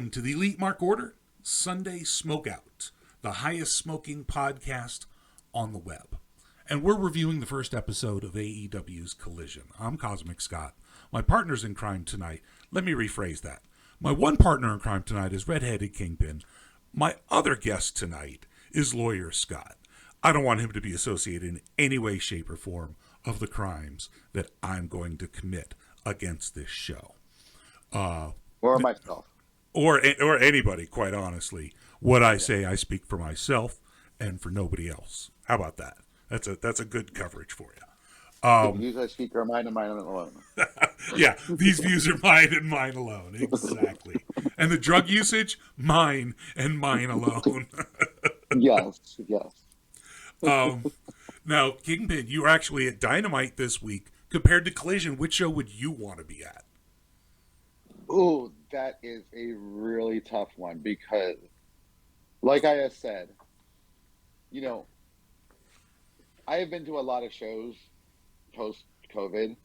listening to the Elite Mark Order Sunday Smokeout, the highest smoking podcast on the web. And we're reviewing the first episode of AEW's Collision. I'm COsmicScott. My partners in crime tonight, let me rephrase that. My one partner in crime tonight is Redheaded Kingpin. My other guest tonight is Lawyer Scot. I don't want him to be associated in any way, shape, or form of the crimes that I'm going to commit against this show. Or myself. Or anybody, quite honestly. What I say, I speak for myself and for nobody else. How about that? That's a good coverage for you. The views I speak are mine and mine alone. Yeah, these views are mine and mine alone. Exactly. And the drug usage, mine and mine alone. Yes. Now, Kingpin, you were actually at Dynamite this week. Compared to Collision, which show would you want to be at? Oh, that is a really tough one because, like I have said, I have been to a lot of shows post-COVID.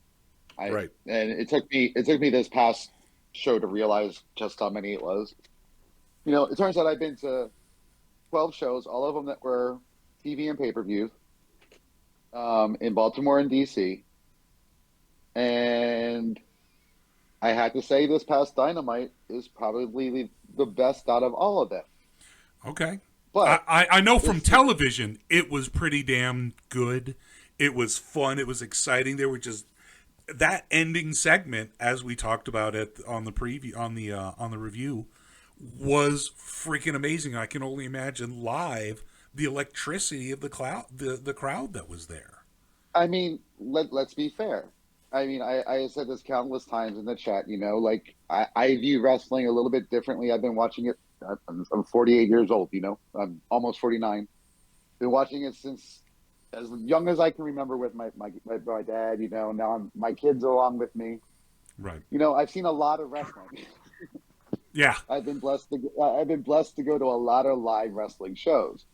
Right. And it took me this past show to realize just how many it was. It turns out I've been to 12 shows, all of them that were TV and pay-per-view, in Baltimore and DC. And I had to say this past Dynamite is probably the best out of all of them. Okay. But I know from television it was pretty damn good. It was fun. It was exciting. There were just that ending segment, as we talked about it on the preview on the review, was freaking amazing. I can only imagine live the electricity of the crowd that was there. I mean, let's be fair. I mean, I said this countless times in the chat, I view wrestling a little bit differently. I've been watching it. I'm 48 years old, I'm almost 49. Been watching it since as young as I can remember with my dad, now my kids are along with me. Right. I've seen a lot of wrestling. Yeah. I've been blessed to go to a lot of live wrestling shows.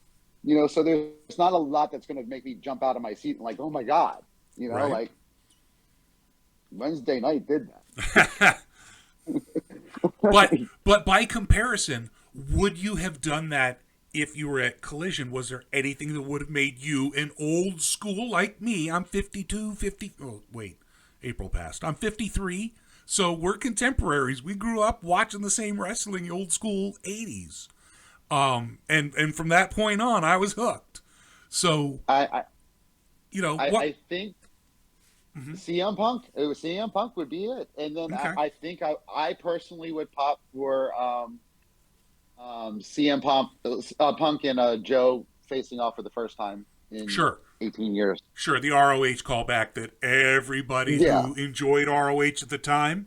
So there's not a lot that's going to make me jump out of my seat and like, oh my God, right. Like Wednesday night did that. But by comparison, would you have done that if you were at Collision? Was there anything that would have made you an old school like me? I'm 52, 50. Oh, wait, April passed. I'm 53. So we're contemporaries. We grew up watching the same wrestling, old school 80s. And from that point on, I was hooked. So, I think Mm-hmm. CM Punk would be it. And then okay. I think I personally would pop for CM Punk and Joe facing off for the first time in 18 years. Sure, the ROH callback that everybody who enjoyed ROH at the time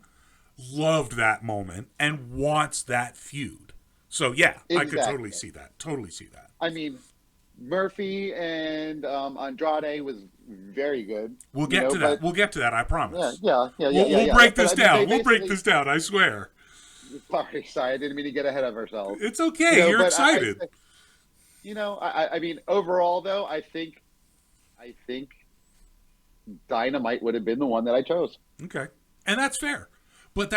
loved that moment and wants that feud. So, yeah, exactly. I could totally see that. I mean, Murphy and Andrade was very good. We'll get to that. We'll get to that, I promise. Yeah. We'll break this down. We'll break this down, I swear. Sorry, I didn't mean to get ahead of ourselves. It's okay. You're excited. I mean, overall, though, I think Dynamite would have been the one that I chose. Okay. And that's fair. But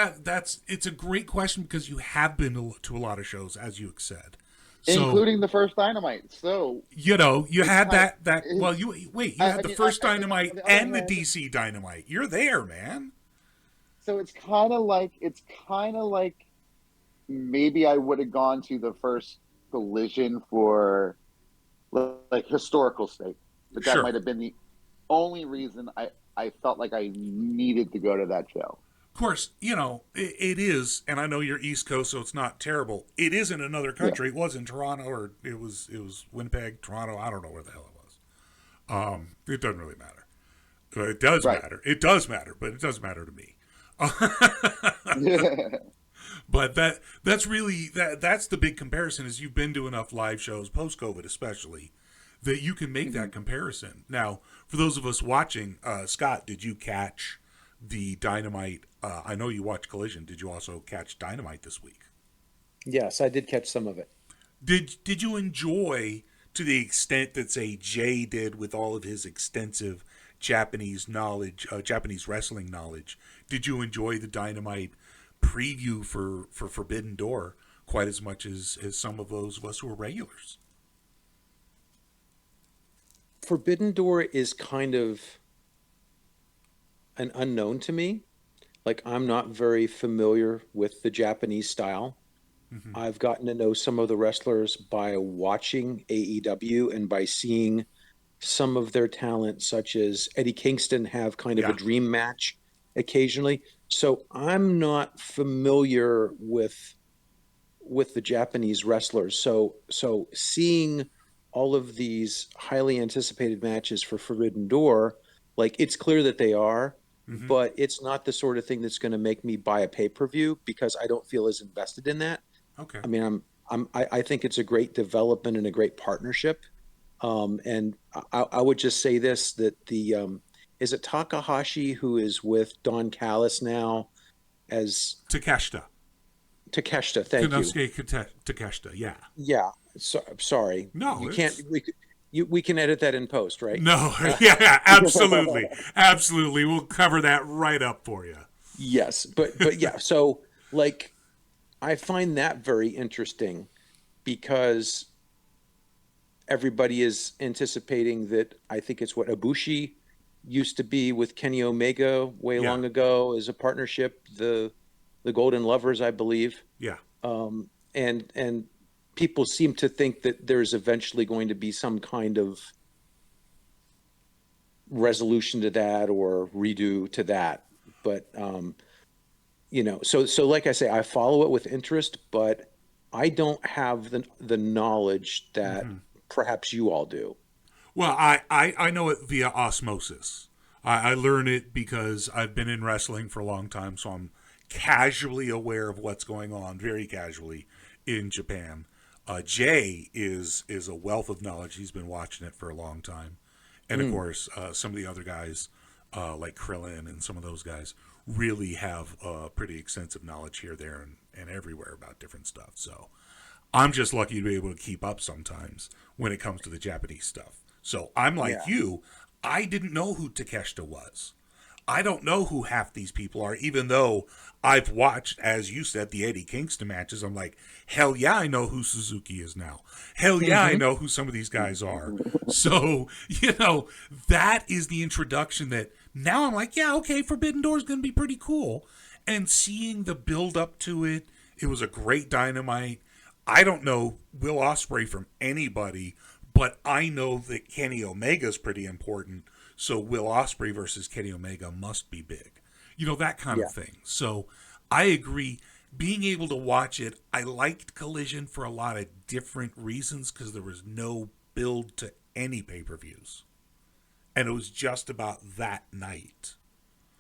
it's a great question because you have been to a lot of shows, as you said. So, including the first Dynamite. So you had that. Well, you had the first Dynamite and the DC Dynamite. You're there, man. So it's kind of like maybe I would have gone to the first Collision for like historical sake, but that might have been the only reason I felt like I needed to go to that show. Of course, it is, and I know you're East Coast, so it's not terrible. It is in another country. Yeah. It was in Toronto, or it was Winnipeg, Toronto. I don't know where the hell it was. It doesn't really matter. It does matter. It does matter, but it doesn't matter to me. But that's really that's the big comparison. Is you've been to enough live shows post COVID, especially, that you can make that comparison. Now, for those of us watching, Scott, did you catch the Dynamite? I know you watched Collision. Did you also catch Dynamite this week? Yes, I did catch some of it. Did you enjoy, to the extent that, say, Jay did with all of his extensive Japanese knowledge, Japanese wrestling knowledge, did you enjoy the Dynamite preview for Forbidden Door quite as much as some of those of us who are regulars. Forbidden Door is kind of an unknown to me. Like, I'm not very familiar with the Japanese style. Mm-hmm. I've gotten to know some of the wrestlers by watching AEW and by seeing some of their talent, such as Eddie Kingston, have kind of a Yeah. dream match occasionally. So I'm not familiar with the Japanese wrestlers. So seeing all of these highly anticipated matches for Forbidden Door, like, it's clear that they are, Mm-hmm. but it's not the sort of thing that's going to make me buy a pay-per-view because I don't feel as invested in that. Okay. I mean, I think it's a great development and a great partnership. And I would just say this, that is it Takahashi who is with Don Callis now as Takeshita. Takeshita? Thank you. Konosuke Takeshita. Yeah. Yeah. Sorry. No, You it's- can't. We can edit that in post, right? No. Yeah. Absolutely. Absolutely. We'll cover that right up for you. Yes, but yeah. So, like, I find that very interesting because everybody is anticipating that. I think it's what Ibushi used to be with Kenny Omega way Yeah. long ago as a partnership, the Golden Lovers, I believe. Yeah. And people seem to think that there's eventually going to be some kind of resolution to that or redo to that. But so like I say, I follow it with interest, but I don't have the knowledge that perhaps you all do. Well, I know it via osmosis. I learn it because I've been in wrestling for a long time, so I'm casually aware of what's going on, very casually, in Japan. Jay is a wealth of knowledge. He's been watching it for a long time. And, of course, some of the other guys, like Krillin and some of those guys, really have pretty extensive knowledge here, there, and everywhere about different stuff. So I'm just lucky to be able to keep up sometimes when it comes to the Japanese stuff. So I'm like you. I didn't know who Takeshita was. I don't know who half these people are, even though I've watched, as you said, the Eddie Kingston matches. I'm like, hell yeah, I know who Suzuki is now. Hell yeah, I know who some of these guys are. So, that is the introduction that now I'm like, yeah, okay, Forbidden Door is going to be pretty cool. And seeing the build up to it, it was a great Dynamite. I don't know Will Ospreay from anybody, but I know that Kenny Omega is pretty important. So Will Ospreay versus Kenny Omega must be big. That kind of thing. So I agree. Being able to watch it, I liked Collision for a lot of different reasons because there was no build to any pay-per-views. And it was just about that night.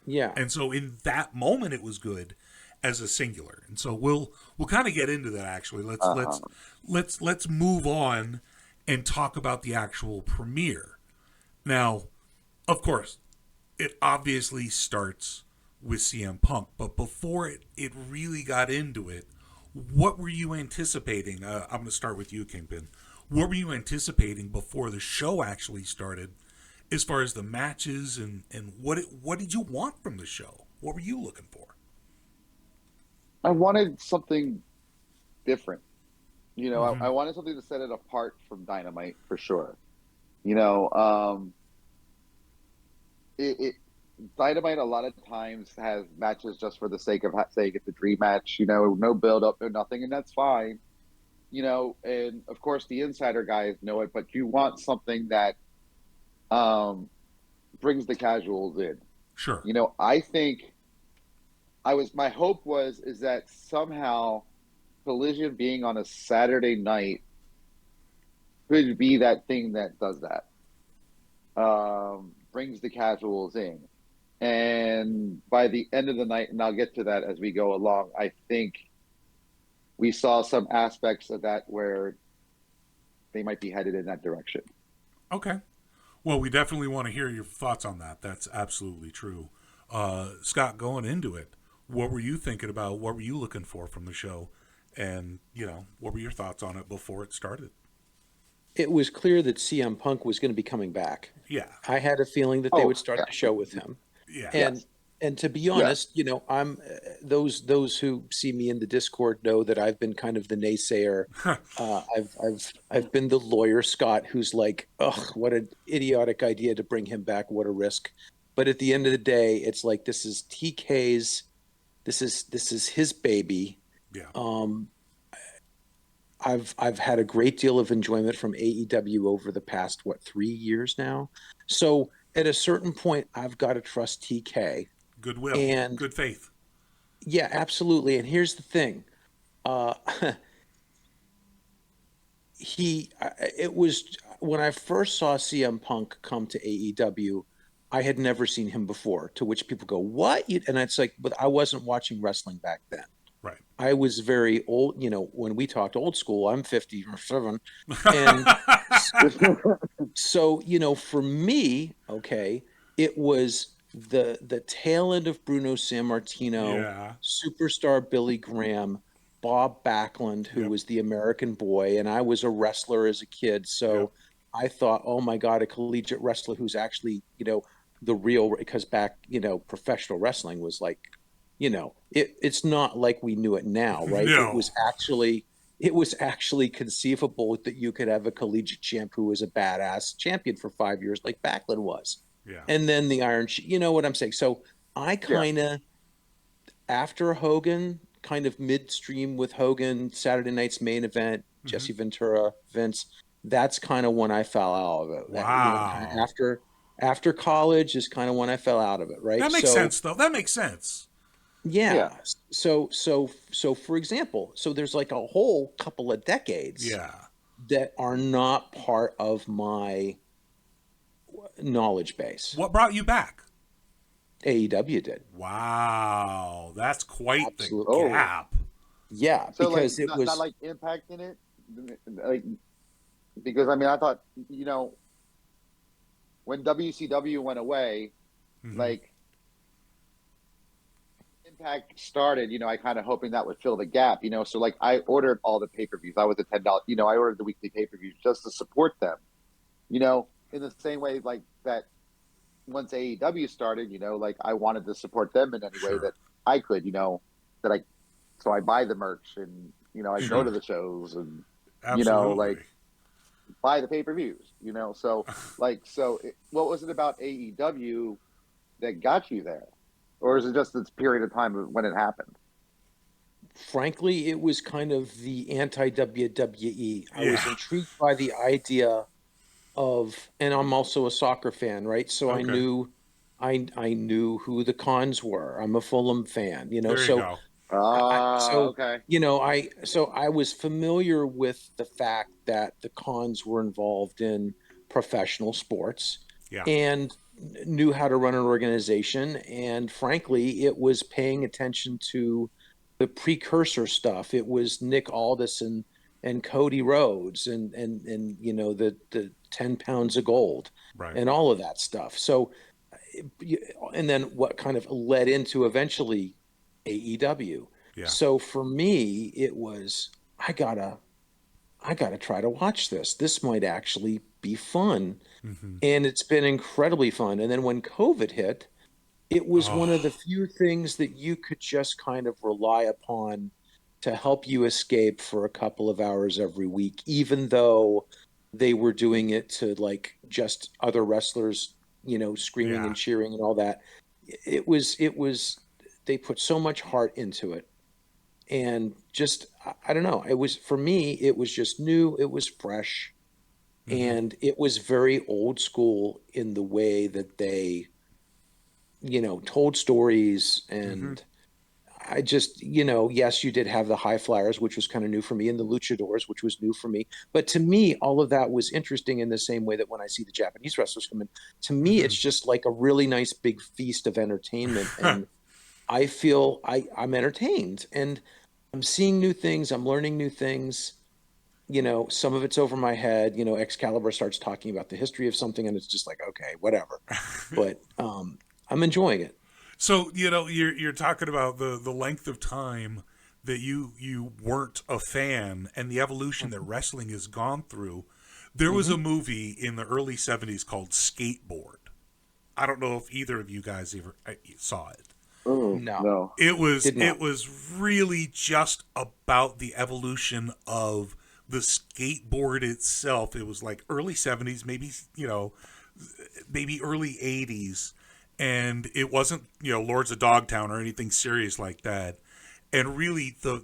Yeah. And so in that moment it was good as a singular. And so we'll kind of get into that actually. Let's move on and talk about the actual premiere. Now, of course, it obviously starts with CM Punk, but before it really got into it, what were you anticipating? I'm going to start with you, Kingpin. What were you anticipating before the show actually started, as far as the matches and what did you want from the show? What were you looking for? I wanted something different. I wanted something to set it apart from Dynamite for sure. Dynamite a lot of times has matches just for the sake of saying it's a dream match, no build up, no nothing, and that's fine. And of course the insider guys know it, but you want something that brings the casuals in. Sure. I think my hope is that somehow Collision being on a Saturday night could be that thing that does that. Brings the casuals in. And by the end of the night, and I'll get to that as we go along, I think we saw some aspects of that where they might be headed in that direction. Okay. Well, we definitely want to hear your thoughts on that. That's absolutely true. Scott, going into it, what were you thinking about? What were you looking for from the show? And, what were your thoughts on it before it started? It was clear that CM Punk was going to be coming back. Yeah. I had a feeling that they would start the show with him. Yeah. And to be honest, those who see me in the Discord know that I've been kind of the naysayer. I've been the lawyer Scott, who's like, ugh, what an idiotic idea to bring him back. What a risk. But at the end of the day, it's like, this is TK's, this is his baby. Yeah. I've had a great deal of enjoyment from AEW over the past 3 years now. So at a certain point, I've got to trust TK. Goodwill and good faith. Yeah, absolutely. And here's the thing. It was when I first saw CM Punk come to AEW, I had never seen him before, to which people go, what? And it's like, but I wasn't watching wrestling back then. Right. I was very old, when we talked old school, I'm 57. And so, for me, okay, it was the tail end of Bruno Sammartino, superstar Billy Graham, Bob Backlund, who was the American boy, and I was a wrestler as a kid. So I thought, oh my God, a collegiate wrestler who's actually, the real, because back, professional wrestling was like, it's not like we knew it now, right? No. It was actually conceivable that you could have a collegiate champ who was a badass champion for 5 years, like Backlund was. Yeah. And then the Iron Sheik, you know what I'm saying? So I kind of, after Hogan, kind of midstream with Hogan, Saturday Night's Main Event, Jesse Ventura, Vince, that's kind of when I fell out of it. Wow. After college is kind of when I fell out of it, right? That makes sense, though. That makes sense. Yeah. So for example, there's like a whole couple of decades that are not part of my knowledge base. What brought you back? AEW did. Wow. That's quite the gap. Yeah, so because like, it was not like Impact in it. Like, because I mean, I thought, when WCW went away, like, Impact started, I kind of hoping that would fill the gap, so like I ordered all the pay-per-views. I was a $10, I ordered the weekly pay-per-views just to support them, in the same way like that. Once AEW started, like I wanted to support them in any way that I could, so I buy the merch and, I go to the shows and, like buy the pay-per-views, so like, what was it about AEW that got you there? Or is it just this period of time when it happened? Frankly, it was kind of the anti-WWE. I was intrigued by the idea of, and I'm also a soccer fan, right? So I knew who the Cons were. I'm a Fulham fan, There you go. I was familiar with the fact that the Cons were involved in professional sports and knew how to run an organization. And frankly, it was paying attention to the precursor stuff. It was Nick Aldis and Cody Rhodes and the 10 pounds of gold and all of that stuff. So, and then what kind of led into eventually AEW. Yeah. So for me, it was, I gotta try to watch this. This might actually be fun. And it's been incredibly fun. And then when COVID hit, it was one of the few things that you could just kind of rely upon to help you escape for a couple of hours every week, even though they were doing it to like just other wrestlers, screaming and cheering and all that. It was, they put so much heart into it. And just, I don't know, it was, for me, it was just new, it was fresh. And it was very old school in the way that they, told stories. And I just, yes, you did have the high flyers, which was kind of new for me, and the luchadors, which was new for me. But to me, all of that was interesting in the same way that when I see the Japanese wrestlers come in, to me, it's just like a really nice big feast of entertainment. And I feel I'm entertained and I'm seeing new things. I'm learning new things. Some of it's over my head. Excalibur starts talking about the history of something and it's just like, okay, whatever. But I'm enjoying it. So, you're talking about the length of time that you weren't a fan and the evolution that wrestling has gone through. There was a movie in the early 70s called Skateboard. I don't know if either of you guys ever saw it. No, No. no. Did not. It was really just about the evolution of the skateboard itself. It was like early 70s, maybe, maybe early 80s, and it wasn't, Lords of Dogtown or anything serious like that. And really the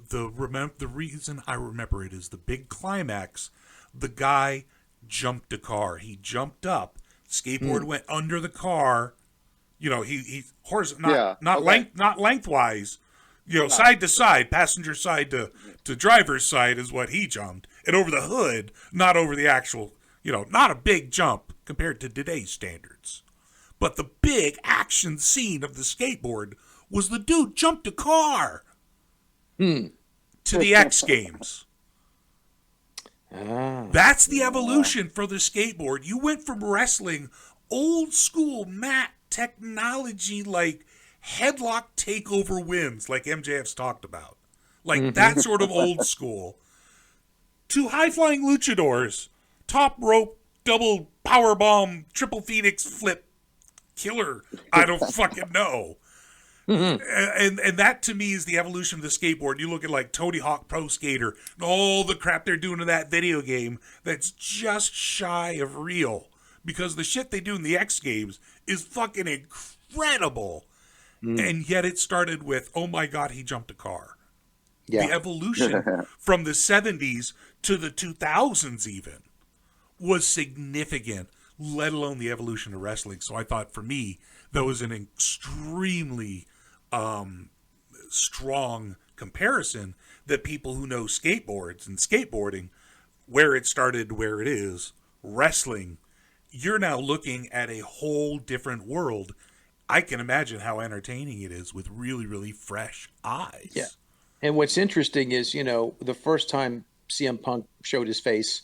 reason I remember it is the big climax. The guy jumped a car. He jumped up. Skateboard went under the car. He horizontal, not lengthwise. Side to side, passenger side to driver's side is what he jumped, and over the hood, not over the actual. Not a big jump compared to today's standards. But the big action scene of the skateboard was the dude jumped a car to the X Games. That's the evolution for the skateboard. You went from wrestling old school mat technology like headlock takeover wins like MJF's talked about. Like that sort of old school. To high flying luchadors, top rope, double power bomb, triple phoenix flip killer. I don't fucking know. And that to me is the evolution of the skateboard. You look at like Tony Hawk Pro Skater and all the crap they're doing in that video game that's just shy of real, because the shit they do in the X Games is fucking incredible. And yet it started with, oh my God, he jumped a car. Yeah. The evolution from the 70s to the 2000s even was significant, let alone the evolution of wrestling. So I thought for me, that was an extremely strong comparison that people who know skateboards and skateboarding, where it started, where it is, wrestling, you're now looking at a whole different world. I can imagine how entertaining it is with really, really fresh eyes. Yeah. And what's interesting is, the first time CM Punk showed his face,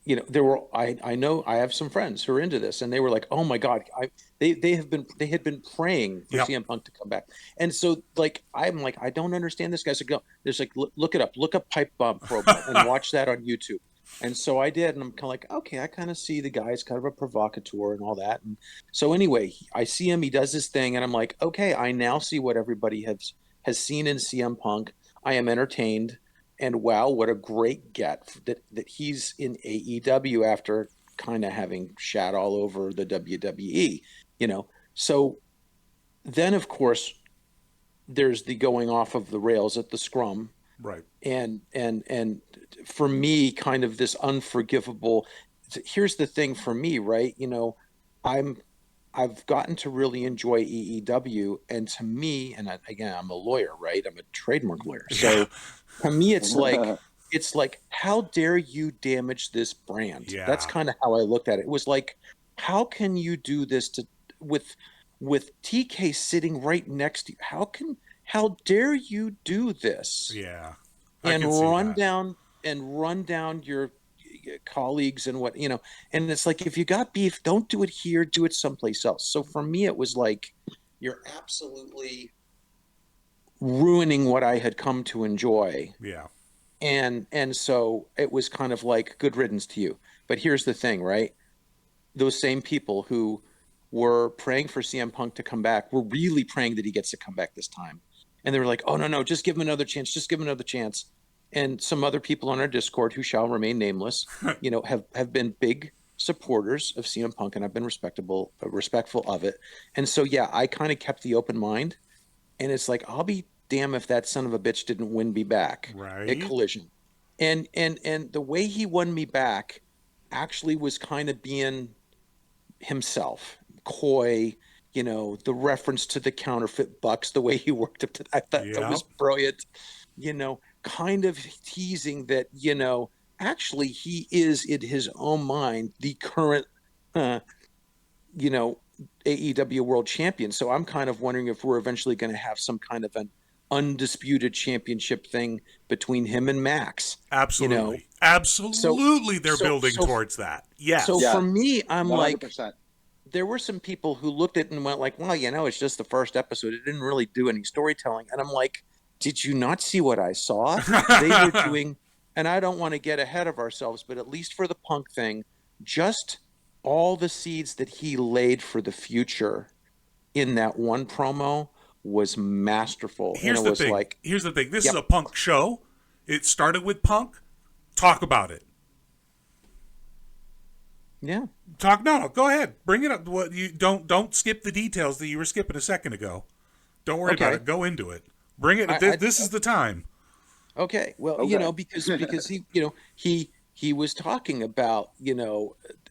I know I have some friends who are into this, and they were like, "Oh my God!" They had been praying for CM Punk to come back, and so I'm like, I don't understand this guy. So go, there's like, look it up, look up Pipe Bomb promo and watch that on YouTube. And so I did, and I'm kind of like, okay, I kind of see the guy's kind of a provocateur and all that. And so anyway, I see him, he does his thing, and I'm like, okay, I now see what everybody has seen in CM Punk. I am entertained. And wow, what a great get that he's in AEW after kind of having shat all over the WWE, So then, of course, there's the going off of the rails at the scrum. Right. And for me, kind of this unforgivable. Here's the thing for me, right? I've gotten to really enjoy AEW, and to me, and again, I'm a lawyer, right? I'm a trademark lawyer, so to me, it's like, how dare you damage this brand? Yeah. That's kind of how I looked at it. It was like, how can you do this with TK sitting right next to you? How dare you do this? Yeah. And run down your colleagues and and it's like, if you got beef, don't do it here, do it someplace else. So for me, it was like, you're absolutely ruining what I had come to enjoy. Yeah. And so it was kind of like, good riddance to you. But here's the thing, right? Those same people who were praying for CM Punk to come back were really praying that he gets to come back this time. And they were like, oh, no, just give him another chance. Just give him another chance. And some other people on our Discord, who shall remain nameless, have been big supporters of CM Punk, and I've been respectful of it. And so, yeah, I kind of kept the open mind, and it's like, I'll be damn if that son of a bitch didn't win me back at Collision. And the way he won me back actually was kind of being himself, coy, the reference to the counterfeit bucks, the way he worked up to that. I thought that was brilliant, kind of teasing that, actually he is in his own mind the current, AEW world champion. So I'm kind of wondering if we're eventually going to have some kind of an undisputed championship thing between him and Max. Absolutely. Absolutely. They're building towards that. Yes. So for me, I'm 100%. like, there were some people who looked at it and went like, well, it's just the first episode. It didn't really do any storytelling. And I'm like, did you not see what I saw? They were doing, and I don't want to get ahead of ourselves, but at least for the Punk thing, just all the seeds that he laid for the future in that one promo was masterful. Here's and the it was thing. like, Here's the thing. This Yep. is a Punk show. It started with Punk. Talk about it. yeah. No, go ahead. Bring it up. What you don't skip the details that you were skipping a second ago. Don't worry about Okay. it. Go into it. Bring it. This is the time. Okay. Well, Okay. because he was talking about,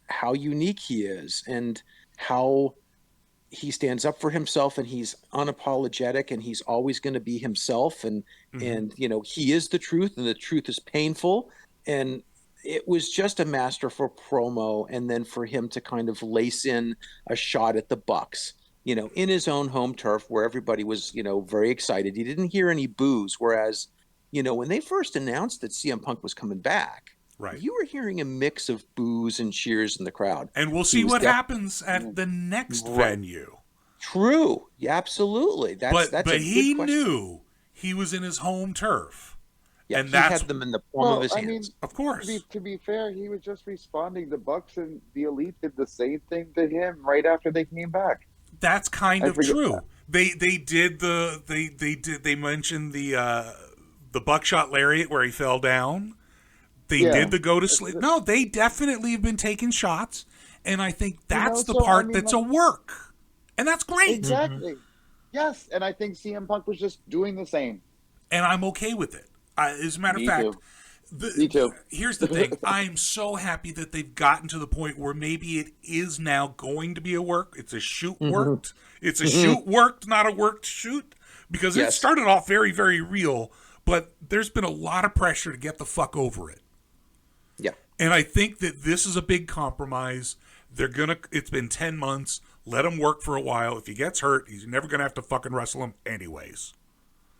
how unique he is and how he stands up for himself and he's unapologetic and he's always going to be himself and he is the truth and the truth is painful, and it was just a masterful promo. And then for him to kind of lace in a shot at the Bucks, in his own home turf where everybody was, very excited. He didn't hear any boos, whereas when they first announced that CM Punk was coming back, Right. you were hearing a mix of boos and cheers in the crowd. And we'll see what happens at the next venue. True. Yeah, absolutely. That's But a he good question. knew he was in his home turf. Yeah, and he that's had them in the palm of his I mean, hands. of course. to be fair, he was just responding. The Bucks and the Elite did the same thing to him right after they came back. That's kind I of forget true. that. They mentioned the buckshot lariat where he fell down. They Yeah. did the go to sleep. No, they definitely have been taking shots, and I think that's the so, part I mean, that's a work, and that's great. Exactly. Yes, and I think CM Punk was just doing the same. And I'm okay with it. As a matter of Me fact, too. Me too. Here's the thing. I'm so happy that they've gotten to the point where maybe it is now going to be a work. It's a shoot worked. It's a shoot worked, not a worked shoot. Because it Yes. started off very, very real, but there's been a lot of pressure to get the fuck over it. Yeah. And I think that this is a big compromise. It's been 10 months. Let him work for a while. If he gets hurt, he's never gonna have to fucking wrestle him anyways.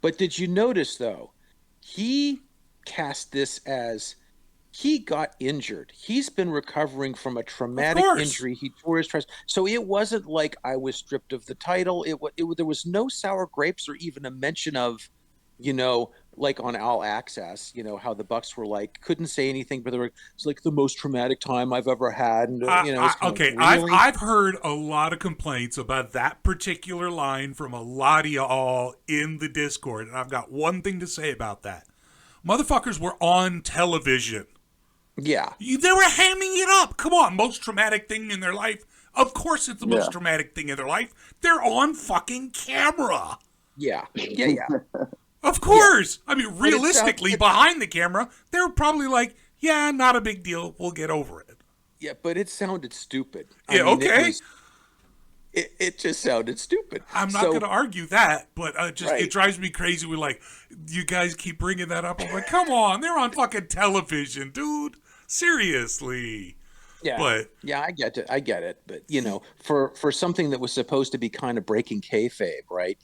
But did you notice, though, he cast this as he got injured. He's been recovering from a traumatic injury. He tore his tricep. So it wasn't like I was stripped of the title. There was no sour grapes or even a mention of, like on All Access, how the Bucks were like, couldn't say anything, but it's like the most traumatic time I've ever had. And, Okay, really? I've heard a lot of complaints about that particular line from a lot of y'all in the Discord, and I've got one thing to say about that. Motherfuckers were on television. Yeah. They were hamming it up. Come on, most traumatic thing in their life. Of course it's the most traumatic thing in their life. They're on fucking camera. Yeah. Yeah. Of course. Yeah. I mean, realistically, behind the camera, they were probably like, yeah, not a big deal. We'll get over it. Yeah, but it sounded stupid. Okay. It just sounded stupid. I'm not going to argue that, but it drives me crazy. We're like, you guys keep bringing that up. I'm like, come on, they're on fucking television, dude. Seriously. Yeah, but yeah, I get it. But for something that was supposed to be kind of breaking kayfabe, right?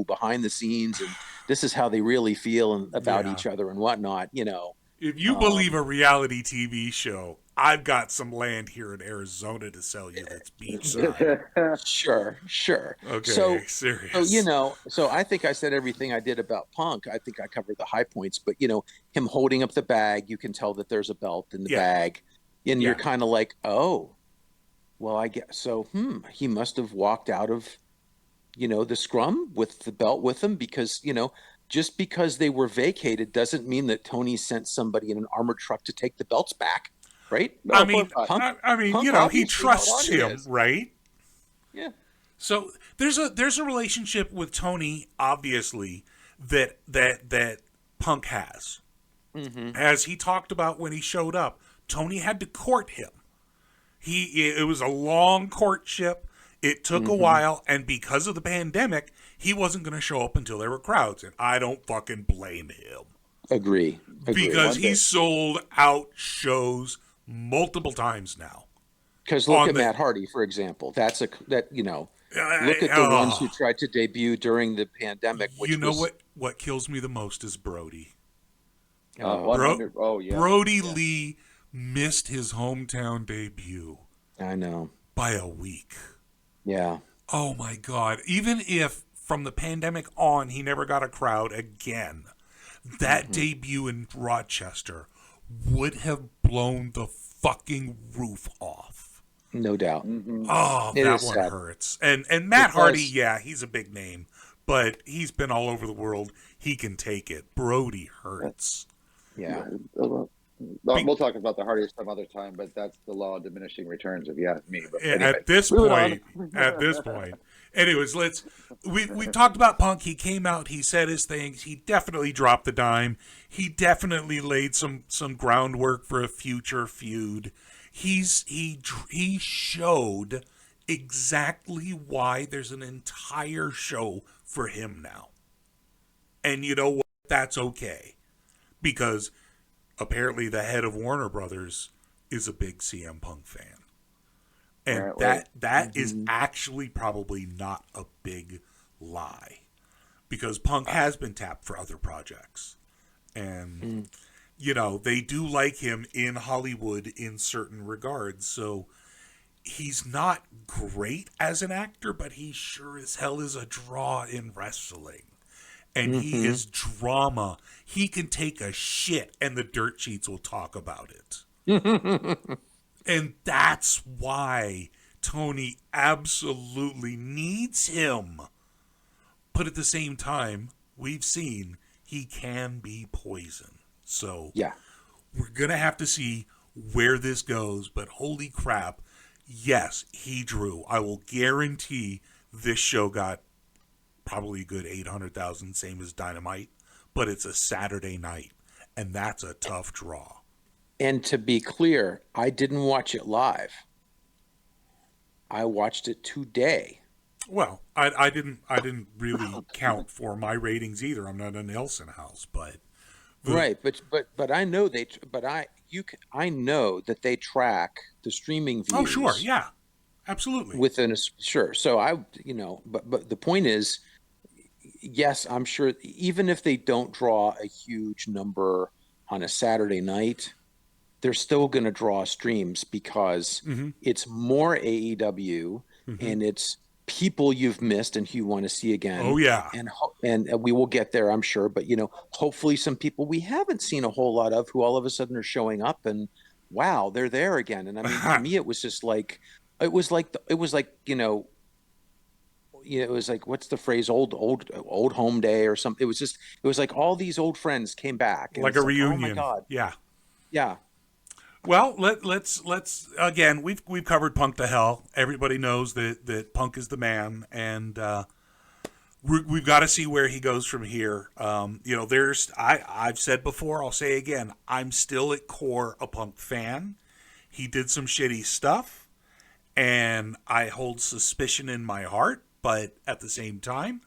Behind the scenes, and this is how they really feel about each other and whatnot. If you believe a reality TV show, I've got some land here in Arizona to sell you that's beachside. Sure. Okay, serious. So I think I said everything I did about Punk. I think I covered the high points, but him holding up the bag, you can tell that there's a belt in the bag, and you're kind of like, oh, well, I guess so. He must have walked out of, the scrum with the belt with him because, just because they were vacated doesn't mean that Tony sent somebody in an armored truck to take the belts back, right? No, Punk he trusts him, right? Yeah. So there's a relationship with Tony, obviously, that Punk has. Mm-hmm. As he talked about when he showed up, Tony had to court him. It was a long courtship. It took a while, and because of the pandemic, he wasn't going to show up until there were crowds, and I don't fucking blame him. Agree. Because he sold out shows multiple times now. Because look at Matt Hardy, for example. Look at the ones who tried to debut during the pandemic. What kills me the most is Brody. Yeah. Brody Lee missed his hometown debut. I know. By a week. Yeah. Oh my God. Even if from the pandemic on he never got a crowd again, that debut in Rochester would have blown the fucking roof off. No doubt. Oh, that one hurts. And Matt Hardy, he's a big name. but he's been all over the world. He can take it. Brody hurts. Yeah. We'll talk about the Hardys some other time, but that's the law of diminishing returns, if you ask me. But anyway, At this point. Anyways, we talked about Punk. He came out, he said his things. He definitely dropped the dime. He definitely laid some groundwork for a future feud. He showed exactly why there's an entire show for him now. And you know what? That's okay. Because apparently the head of Warner Brothers is a big CM Punk fan. And that is actually probably not a big lie. Because Punk has been tapped for other projects. And, you know, they do like him in Hollywood in certain regards. So he's not great as an actor, but he sure as hell is a draw in wrestling. And he is drama. He can take a shit and the dirt sheets will talk about it. And that's why Tony absolutely needs him. But at the same time, we've seen he can be poison. So Yeah. we're going to have to see where this goes. But holy crap, yes, he drew. I will guarantee this show got probably a good 800,000, same as Dynamite. But it's a Saturday night, and that's a tough draw. And to be clear, I didn't watch it live. I watched it today. Well, I didn't really count for my ratings either. I'm not a Nelson house, but Right, but I know I know that they track the streaming views. oh sure, yeah, absolutely. Within a sure. So but the point is, yes, I'm sure even if they don't draw a huge number on a Saturday night, they're still going to draw streams because it's more AEW and it's people you've missed and who you want to see again. Oh yeah, and we will get there, I'm sure. But hopefully some people we haven't seen a whole lot of who all of a sudden are showing up and wow, they're there again. And I mean, to me, it was just like it was like what's the phrase, old home day or something. It was like all these old friends came back, and like a reunion. Oh my God. Yeah. Well, let's again. We've covered Punk to hell. Everybody knows that Punk is the man, and we've got to see where he goes from here. I've said before, I'll say again. I'm still at core a Punk fan. He did some shitty stuff, and I hold suspicion in my heart. But at the same time,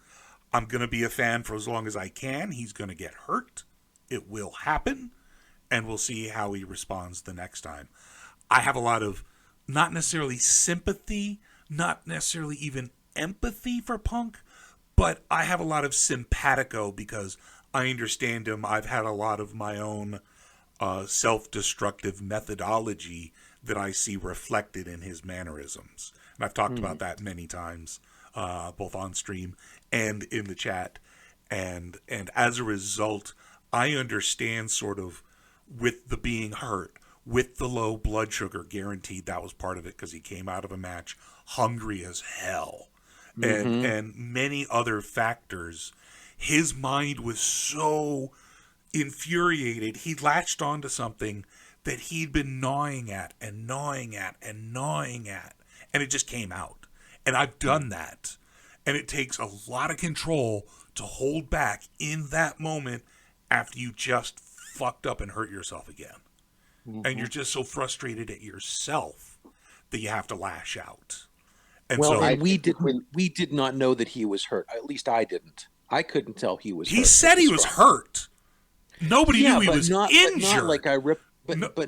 I'm gonna be a fan for as long as I can. He's gonna get hurt. It will happen. And we'll see how he responds the next time. I have a lot of, not necessarily sympathy, not necessarily even empathy for Punk, but I have a lot of simpatico because I understand him. I've had a lot of my own self-destructive methodology that I see reflected in his mannerisms. And I've talked about that many times, both on stream and in the chat. And as a result, I understand sort of with the being hurt, with the low blood sugar, guaranteed that was part of it because he came out of a match hungry as hell. And many other factors. His mind was so infuriated, he latched onto something that he'd been gnawing at and gnawing at and gnawing at, and it just came out. And I've done that. And it takes a lot of control to hold back in that moment after you just fucked up and hurt yourself again. And you're just so frustrated at yourself that you have to lash out. And we did not know that he was hurt. At least I didn't. I couldn't tell he was hurt. He said he was hurt. Nobody knew he was injured. But not like I ripped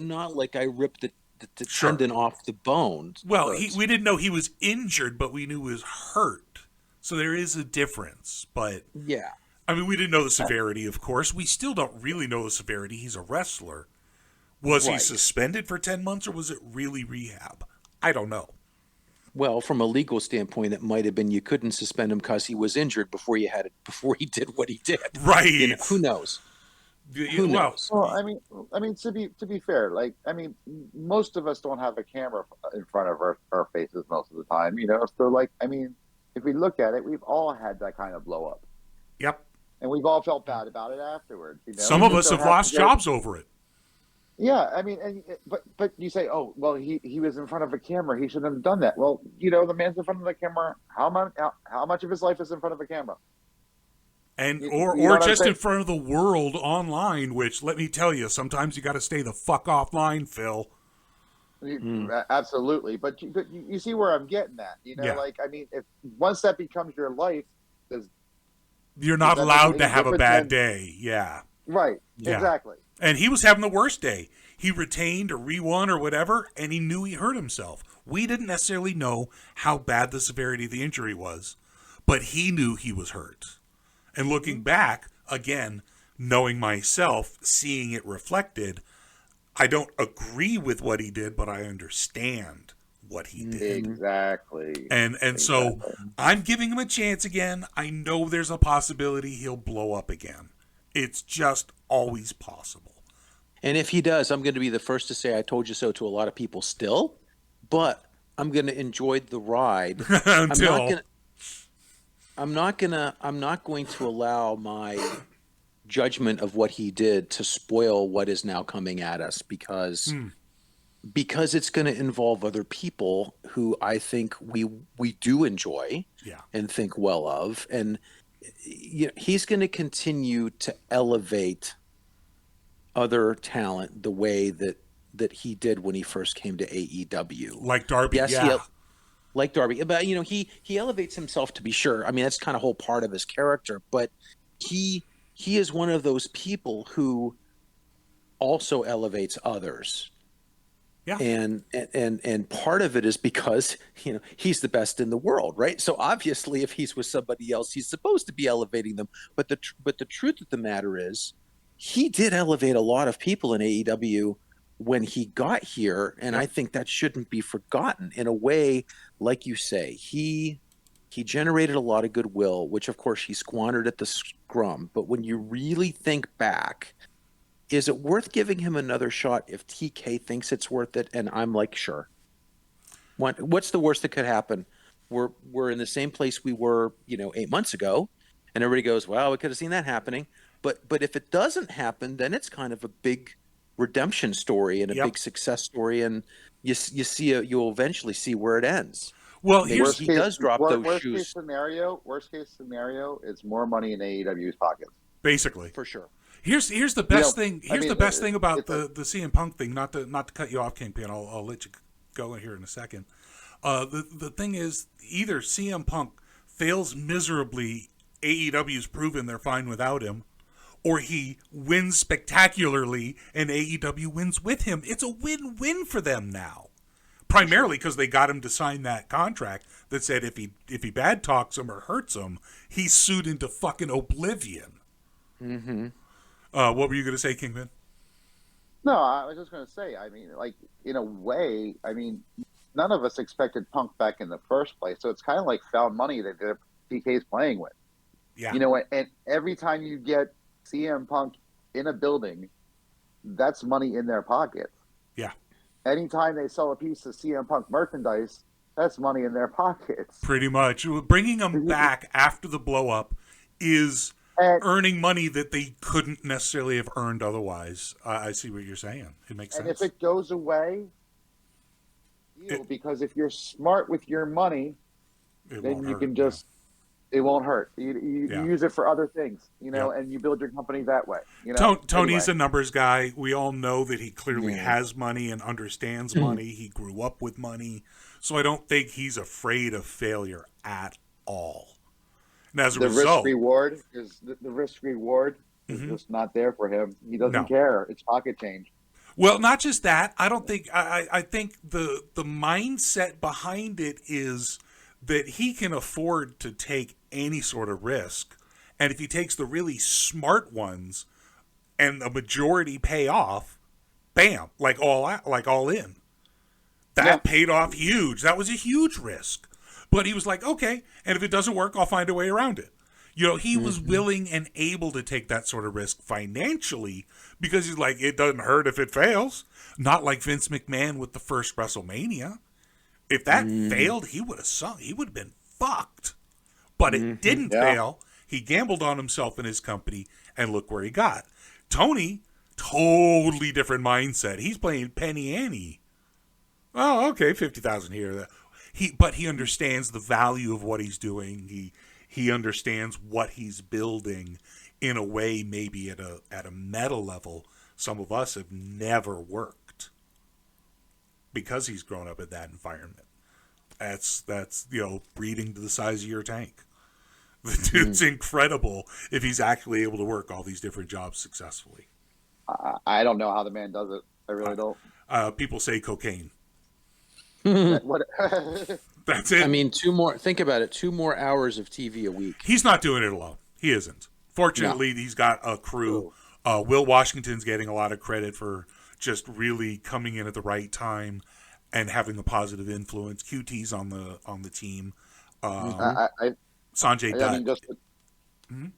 not like I ripped the tendon off the bone. Well, we didn't know he was injured, but we knew he was hurt. So there is a difference. But yeah. I mean, we didn't know the severity, of course. We still don't really know the severity. He's a wrestler. Was he suspended for 10 months or was it really rehab? I don't know. Well, from a legal standpoint, it might have been you couldn't suspend him because he was injured before he did what he did. Right. Who knows? Who knows? Well, I mean, to be fair, most of us don't have a camera in front of our faces most of the time, So if we look at it, we've all had that kind of blow up, Yep. and we've all felt bad about it afterwards. You know, Some we of just us don't have have lost to get- jobs over it. Yeah, I mean, but you say, oh, well, he was in front of a camera. He shouldn't have done that. Well, you know, the man's in front of the camera. How much of his life is in front of a camera? And You or know what I'm just saying? in front of the world online, which let me tell you, sometimes you got to stay the fuck offline, Phil. Absolutely, but you see where I'm getting at. You know, Yeah. like, I mean, if once that becomes your life, does You're not that make allowed any to have a difference bad than- day. Yeah. right? Yeah. Exactly. And he was having the worst day. He retained or re-won or whatever, and he knew he hurt himself. We didn't necessarily know how bad the severity of the injury was, but he knew he was hurt. And looking back, again, knowing myself, seeing it reflected, I don't agree with what he did, but I understand what he did. Exactly. And so I'm giving him a chance again. I know there's a possibility he'll blow up again. It's just always possible. And if he does, I'm going to be the first to say I told you so to a lot of people still, but I'm going to enjoy the ride. Until I'm not going to allow my judgment of what he did to spoil what is now coming at us because it's going to involve other people who I think we do enjoy and think well of, and you know, he's going to continue to elevate other talent the way that he did when he first came to AEW. like Darby, Yes, like Darby, but you know, he elevates himself, to be sure. I mean, that's kind of whole part of his character, but he is one of those people who also elevates others. Yeah. And part of it is because, you know, he's the best in the world, right? So obviously if he's with somebody else, he's supposed to be elevating them. But the truth of the matter is he did elevate a lot of people in AEW when he got here, and I think that shouldn't be forgotten. In a way, like you say, he generated a lot of goodwill, which of course he squandered at the scrum. But when you really think back, is it worth giving him another shot if TK thinks it's worth it? And I'm like, sure. What's the worst that could happen? We're in the same place we were, you know, 8 months ago, and everybody goes, well, we could have seen that happening. But if it doesn't happen, then it's kind of a big redemption story and a big success story, and you'll eventually see where it ends. Well, Maybe he does drop those shoes. Worst case scenario, it's more money in AEW's pockets. basically. For sure. Here's the best You know, thing. Here's I the mean, best thing about it's the CM Punk thing. Not to cut you off, Kingpin. I'll let you go here in a second. The thing is, either CM Punk fails miserably, AEW's proven they're fine without him, or he wins spectacularly and AEW wins with him. It's a win-win for them now. Primarily because they got him to sign that contract that said if he bad talks him or hurts him, he's sued into fucking oblivion. Mm-hmm. What were you going to say, Kingpin? No, I was just going to say, I mean, like, in a way, I mean, none of us expected Punk back in the first place. So it's kind of like found money that PK's playing with. Yeah. You know, and every time you get CM Punk in a building, that's money in their pockets. Yeah. Anytime they sell a piece of CM Punk merchandise, that's money in their pockets. Pretty much. Bringing them back after the blow up is earning money that they couldn't necessarily have earned otherwise. I see what you're saying. It makes sense. And if it goes away, because if you're smart with your money, then you can just, it won't hurt. You use it for other things, you know, and you build your company that way. You know, Tony's a numbers guy. We all know that he clearly has money and understands money. He grew up with money. So I don't think he's afraid of failure at all. And as a result, the risk reward is just not there for him. He doesn't care. It's pocket change. Well, not just that. I don't think. I think the mindset behind it is that he can afford to take any sort of risk, and if he takes the really smart ones, and the majority pay off, bam, like all in. That paid off huge. That was a huge risk. But he was like, okay, and if it doesn't work, I'll find a way around it. You know, he was willing and able to take that sort of risk financially because he's like, it doesn't hurt if it fails. Not like Vince McMahon with the first WrestleMania. If that failed, he would have sunk. He would have been fucked. But it didn't Yeah. fail. He gambled on himself and his company, and look where he got. Tony, totally different mindset. He's playing penny ante. Oh, okay, 50,000 here. But he understands the value of what he's doing. He understands what he's building in a way maybe at a meta level some of us have never worked because he's grown up in that environment. That's breeding to the size of your tank. The dude's incredible if he's actually able to work all these different jobs successfully. I don't know how the man does it. I really don't. People say cocaine. What? That's it. I mean, think about it, 2 more hours of TV a week. He's not doing it alone. He isn't. Fortunately, he's got a crew. Will Washington's getting a lot of credit for just really coming in at the right time and having a positive influence. QT's on the team. Sanjay Dutt. I mean,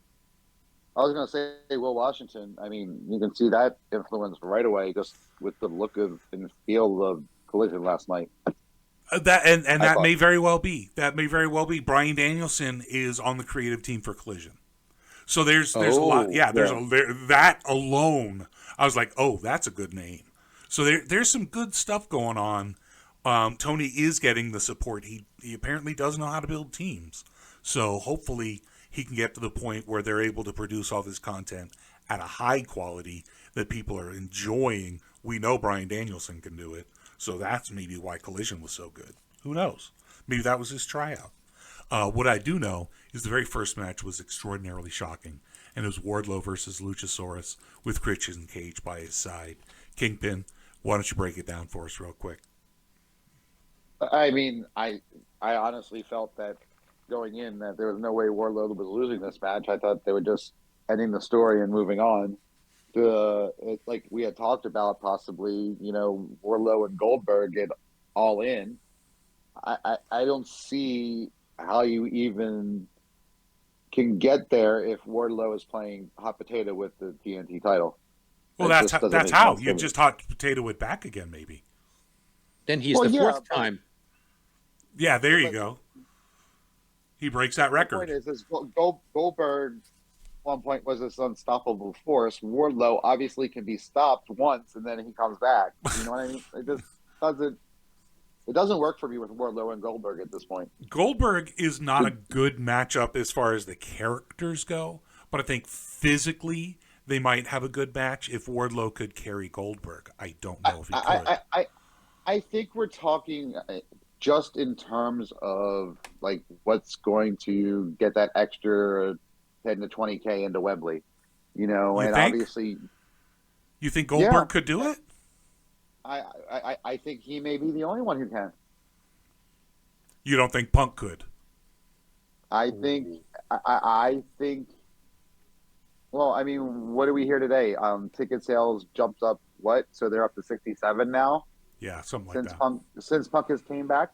I was going to say Will Washington. I mean, you can see that influence right away just with the look of and feel of Collision last night. That may very well be. That may very well be. Bryan Danielson is on the creative team for Collision. So there's a lot. Yeah, that alone. I was like, oh, that's a good name. So there's some good stuff going on. Tony is getting the support. He apparently does know how to build teams. So hopefully he can get to the point where they're able to produce all this content at a high quality that people are enjoying. We know Bryan Danielson can do it. So that's maybe why Collision was so good. Who knows? Maybe that was his tryout. What I do know is the very first match was extraordinarily shocking, and it was Wardlow versus Luchasaurus with Christian Cage by his side. Kingpin, why don't you break it down for us real quick? I mean, I honestly felt that going in that there was no way Wardlow was losing this match. I thought they were just ending the story and moving on. Like we had talked about, possibly, Wardlow and Goldberg get all in. I don't see how you even can get there if Wardlow is playing hot potato with the TNT title. Well, that's how you just hot potato it back again, maybe. Then he's the fourth time. Yeah, there you go. He breaks that record. The point is Goldberg at one point was this unstoppable force. Wardlow obviously can be stopped once and then he comes back. You know what I mean? It just doesn't work for me with Wardlow and Goldberg at this point. Goldberg is not a good matchup as far as the characters go, but I think physically they might have a good match if Wardlow could carry Goldberg. I don't know if he could. I think we're talking just in terms of like what's going to get that extra 10 to 20K into Wembley, and think? Obviously. You think Goldberg could do it? I think he may be the only one who can. You don't think Punk could? I think. Well, I mean, what do we hear today? Ticket sales jumped up. What? So they're up to 67 now. Yeah, something like that. Since Punk has came back,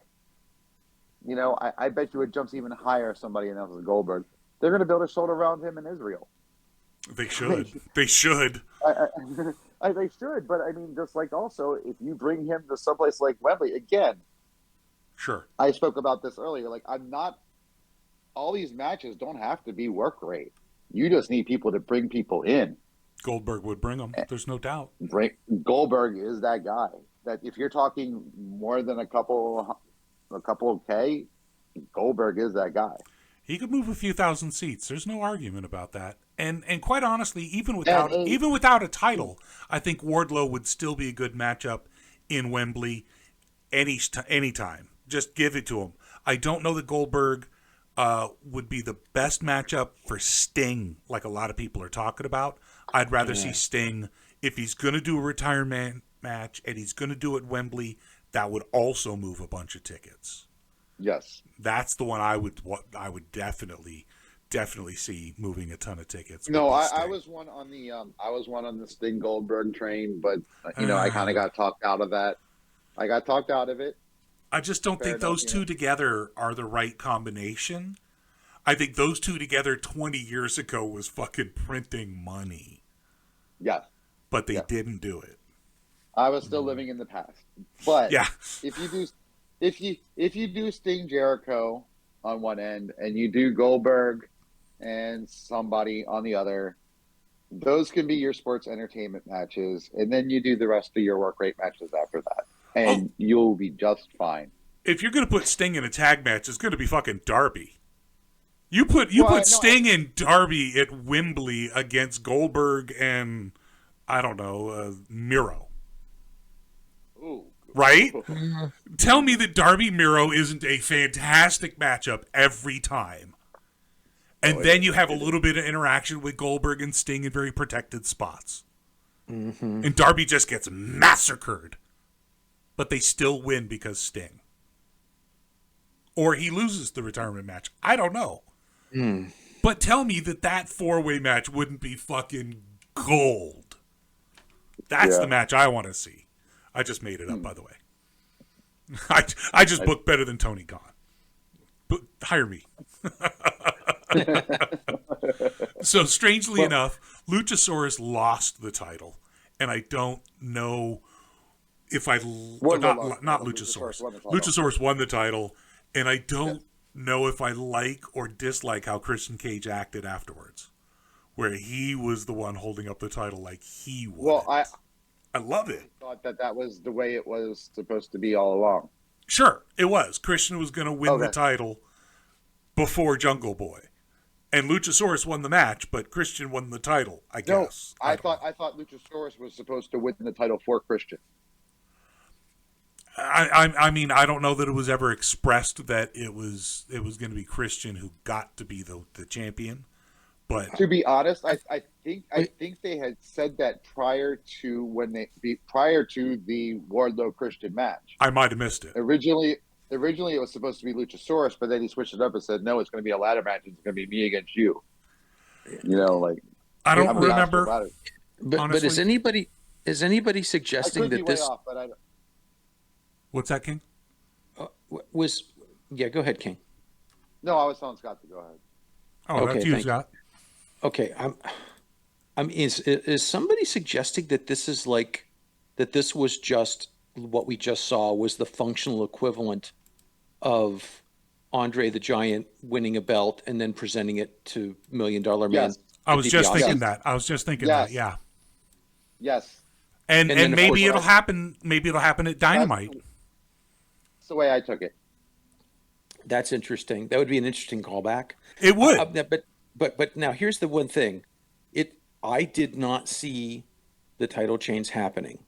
I bet you it jumps even higher if somebody announces Goldberg. They're going to build a shoulder around him in Israel. They should. They should. They should, but I mean, just like also, if you bring him to someplace like Wembley, again. Sure. I spoke about this earlier. Like, all these matches don't have to be work rate. You just need people to bring people in. Goldberg would bring them. There's no doubt. Goldberg is that guy. That if you're talking more than a couple of K, Goldberg is that guy. He could move a few thousand seats. There's no argument about that. And quite honestly, even without a title, I think Wardlow would still be a good matchup in Wembley anytime. Just give it to him. I don't know that Goldberg would be the best matchup for Sting, like a lot of people are talking about. I'd rather see Sting, if he's going to do a retirement match and he's going to do it Wembley, that would also move a bunch of tickets. Yes, that's the one I would definitely see moving a ton of tickets. No, I was one on the Sting Goldberg train, but I kind of got talked out of that. I got talked out of it. I just don't think those two together are the right combination. I think those two together 20 years ago was fucking printing money. Yeah. But they didn't do it. I was still living in the past. But yeah. if you do Sting Jericho on one end and you do Goldberg and somebody on the other, those can be your sports entertainment matches, and then you do the rest of your work rate matches after that, and you'll be just fine. If you're going to put Sting in a tag match, it's going to be fucking Darby. You put Sting and Darby at Wembley against Goldberg and, I don't know, Miro. Ooh. Right? Tell me that Darby Miro isn't a fantastic matchup every time. And then you have a little bit of interaction with Goldberg and Sting in very protected spots. Mm-hmm. And Darby just gets massacred. But they still win because Sting. Or he loses the retirement match. I don't know. But tell me that four-way match wouldn't be fucking gold. That's the match I want to see. I just made it up, by the way. I just book better than Tony Khan. But hire me. So strangely enough, Luchasaurus lost the title, and I don't know if not Luchasaurus. Luchasaurus won the title, and I don't know if I like or dislike how Christian Cage acted afterwards, where he was the one holding up the title like he was. Well, I love it. I thought that was the way it was supposed to be all along. Sure, it was. Christian was going to win the title before Jungle Boy. And Luchasaurus won the match, but Christian won the title, I guess. I thought Luchasaurus was supposed to win the title for Christian. I mean, I don't know that it was ever expressed that it was going to be Christian who got to be the champion. But to be honest, I think they had said that prior to the Wardlow Christian match. I might have missed it. Originally it was supposed to be Luchasaurus, but then he switched it up and said, "No, it's going to be a ladder match. It's going to be me against you." You know, like I don't remember. But is anybody suggesting that this? Off, but I don't... What's that, King? Go ahead, King. No, I was telling Scott to go ahead. Oh, okay, that's you, Scott. Okay, is somebody suggesting that this is that this was just what we just saw was the functional equivalent of Andre the Giant winning a belt and then presenting it to $1 Million Man? Yes. I was just thinking that. That. Yeah. Yes. And maybe it'll happen. Maybe it'll happen at Dynamite. That's the way I took it. That's interesting. That would be an interesting callback. It would. But now here's the one thing. I did not see the title change happening.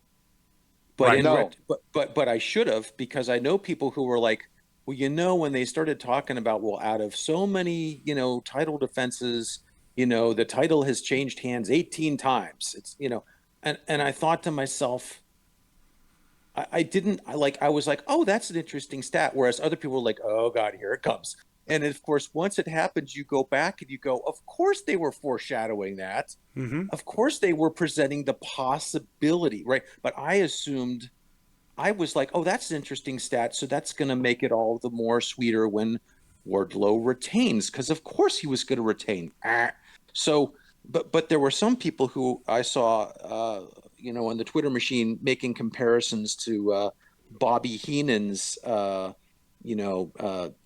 But I should have, because I know people who were like, well, when they started talking about, out of so many, title defenses, the title has changed hands 18 times. It's, and I thought to myself, I was like, oh, that's an interesting stat. Whereas other people were like, oh God, here it comes. And of course, once it happens, you go back and you go, of course they were foreshadowing that. Mm-hmm. Of course they were presenting the possibility, right? But I was like, oh, that's an interesting stat. So that's going to make it all the more sweeter when Wardlow retains, because of course he was going to retain. So, but there were some people who I saw, on the Twitter machine making comparisons to Bobby Heenan's,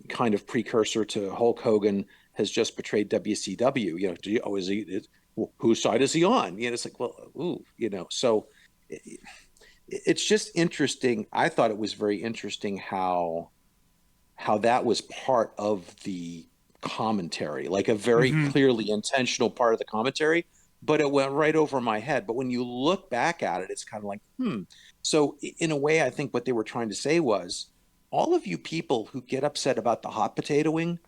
kind of precursor to Hulk Hogan has just betrayed WCW. Whose side is he on? It's like, so it's just interesting. I thought it was very interesting how that was part of the commentary, like a very clearly intentional part of the commentary, but it went right over my head. But when you look back at it, it's kind of like, So in a way, I think what they were trying to say was, all of you people who get upset about the hot potatoing,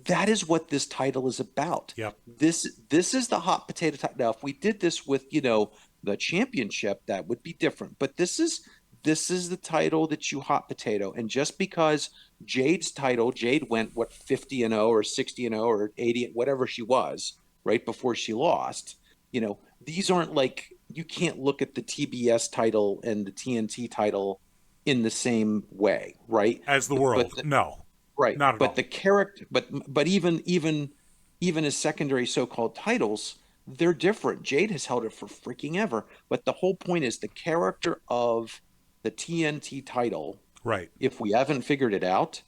that is what this title is about. Yep. This is the hot potato title. Now, if we did this with, the championship, that would be different. But this is the title that you hot potato. And just because Jade went 50-0 or 60-0 or 80, whatever she was, right before she lost, these aren't like, you can't look at the TBS title and the TNT title in the same way, right? As the world, no, right, not at all. But the character, but even as secondary so-called titles, they're different. Jade has held it for freaking ever, but the whole point is the character of the TNT title. Right. If we haven't figured it out,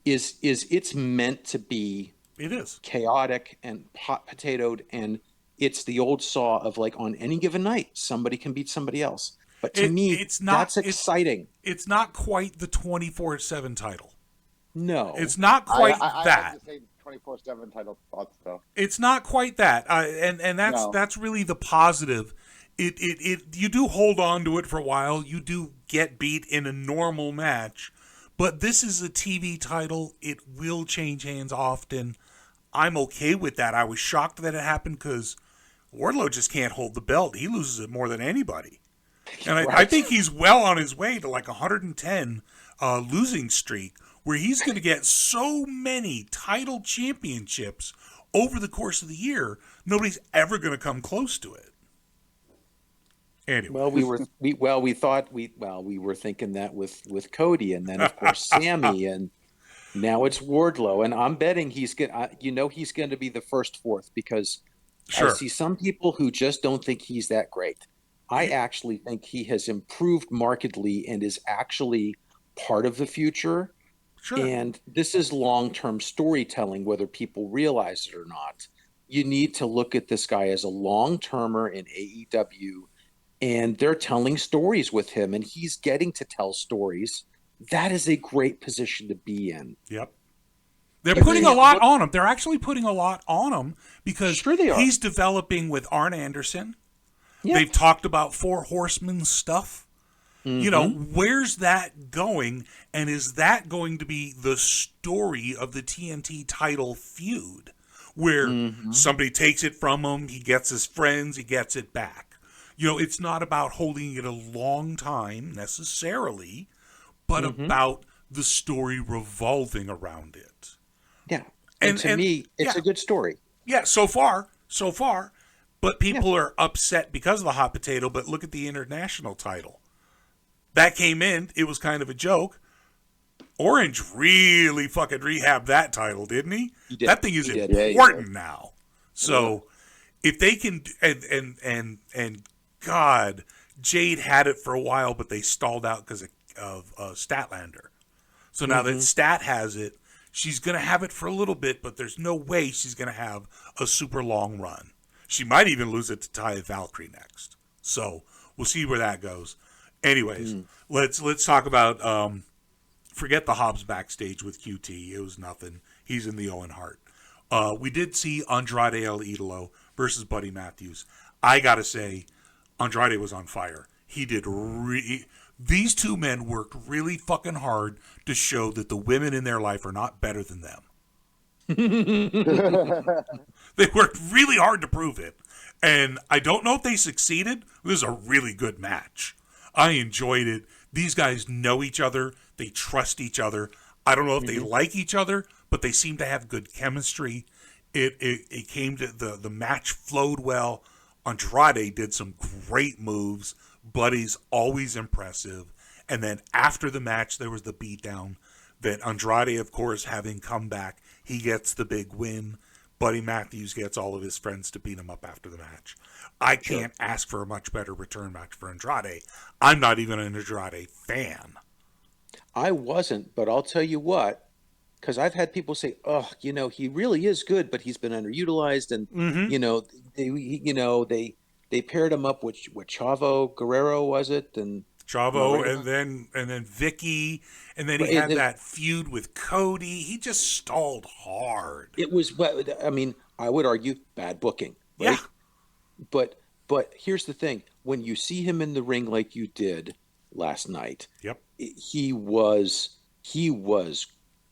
is it's meant to be It is. chaotic and hot potatoed, and it's the old saw of like on any given night somebody can beat somebody else. But to me, It's not. that's exciting. It's not quite the 24/7 title. No, It's not quite I that. have the same 24/7 title thoughts though. It's not quite that, and No. that's really the positive. It you do hold on to it for a while. You do get beat in a normal match, but this is a TV title. It will change hands often. I'm okay with that. I was shocked that it happened because Wardlow just can't hold the belt. He loses it more than anybody, and I Right. think he's well on his way to like 110 losing streak, where he's going to get so many title championships over the course of the year, nobody's ever going to come close to it. Anyway, well, we were thinking that with Cody, and then of course Sammy, and now it's Wardlow, and I'm betting he's going to be the first fourth, because I sure. see some people who just don't think he's that great. I actually think he has improved markedly and is actually part of the future. Sure. And this is long-term storytelling, whether people realize it or not. You need to look at this guy as a long-termer in AEW, and they're telling stories with him, and he's getting to tell stories. That is a great position to be in. Yep. They're putting a lot on him. They're actually putting a lot on him because Sure they are. he's developing with Arn Anderson. Yeah. They've talked about Four Horsemen stuff. You know, where's that going? And is that going to be the story of the TNT title feud? Where somebody takes it from him, he gets his friends, he gets it back. You know, it's not about holding it a long time necessarily, but about the story revolving around it. Yeah. And to me, it's a good story. Yeah, so far. But people are upset because of the hot potato, but look at the international title. That came in, it was kind of a joke. Orange really fucking rehabbed that title, didn't he? He did. That thing is He did. important now. So if they can, and God, Jade had it for a while, but they stalled out because of Statlander. So now that Stat has it, she's going to have it for a little bit, but there's no way she's going to have a super long run. She might even lose it to Taya Valkyrie next. So we'll see where that goes. Anyways, let's talk about forget the Hobbs backstage with QT. It was nothing. He's in the Owen Hart. We did see Andrade El Idolo versus Buddy Matthews. I gotta say, Andrade was on fire. He did. These two men worked really fucking hard to show that the women in their life are not better than them. They worked really hard to prove it. And I don't know if they succeeded. It was a really good match. I enjoyed it. These guys know each other. They trust each other. I don't know if they like each other, but they seem to have good chemistry. It came to the match flowed well. Andrade did some great moves. Buddy's always impressive. And then after the match, there was the beatdown that Andrade, of course, having come back, he gets the big win. Buddy Matthews gets all of his friends to beat him up after the match. I can't ask for a much better return match for Andrade. I'm not even an Andrade fan. I wasn't, but I'll tell you what, because I've had people say, "Oh, he really is good, but he's been underutilized," and they paired him up with Chavo Guerrero, was it? And Chavo, and then Vicky, and then he had that feud with Cody. He just stalled hard. It was, I mean, I would argue bad booking. Right? Yeah. But here's the thing: when you see him in the ring like you did last night, he was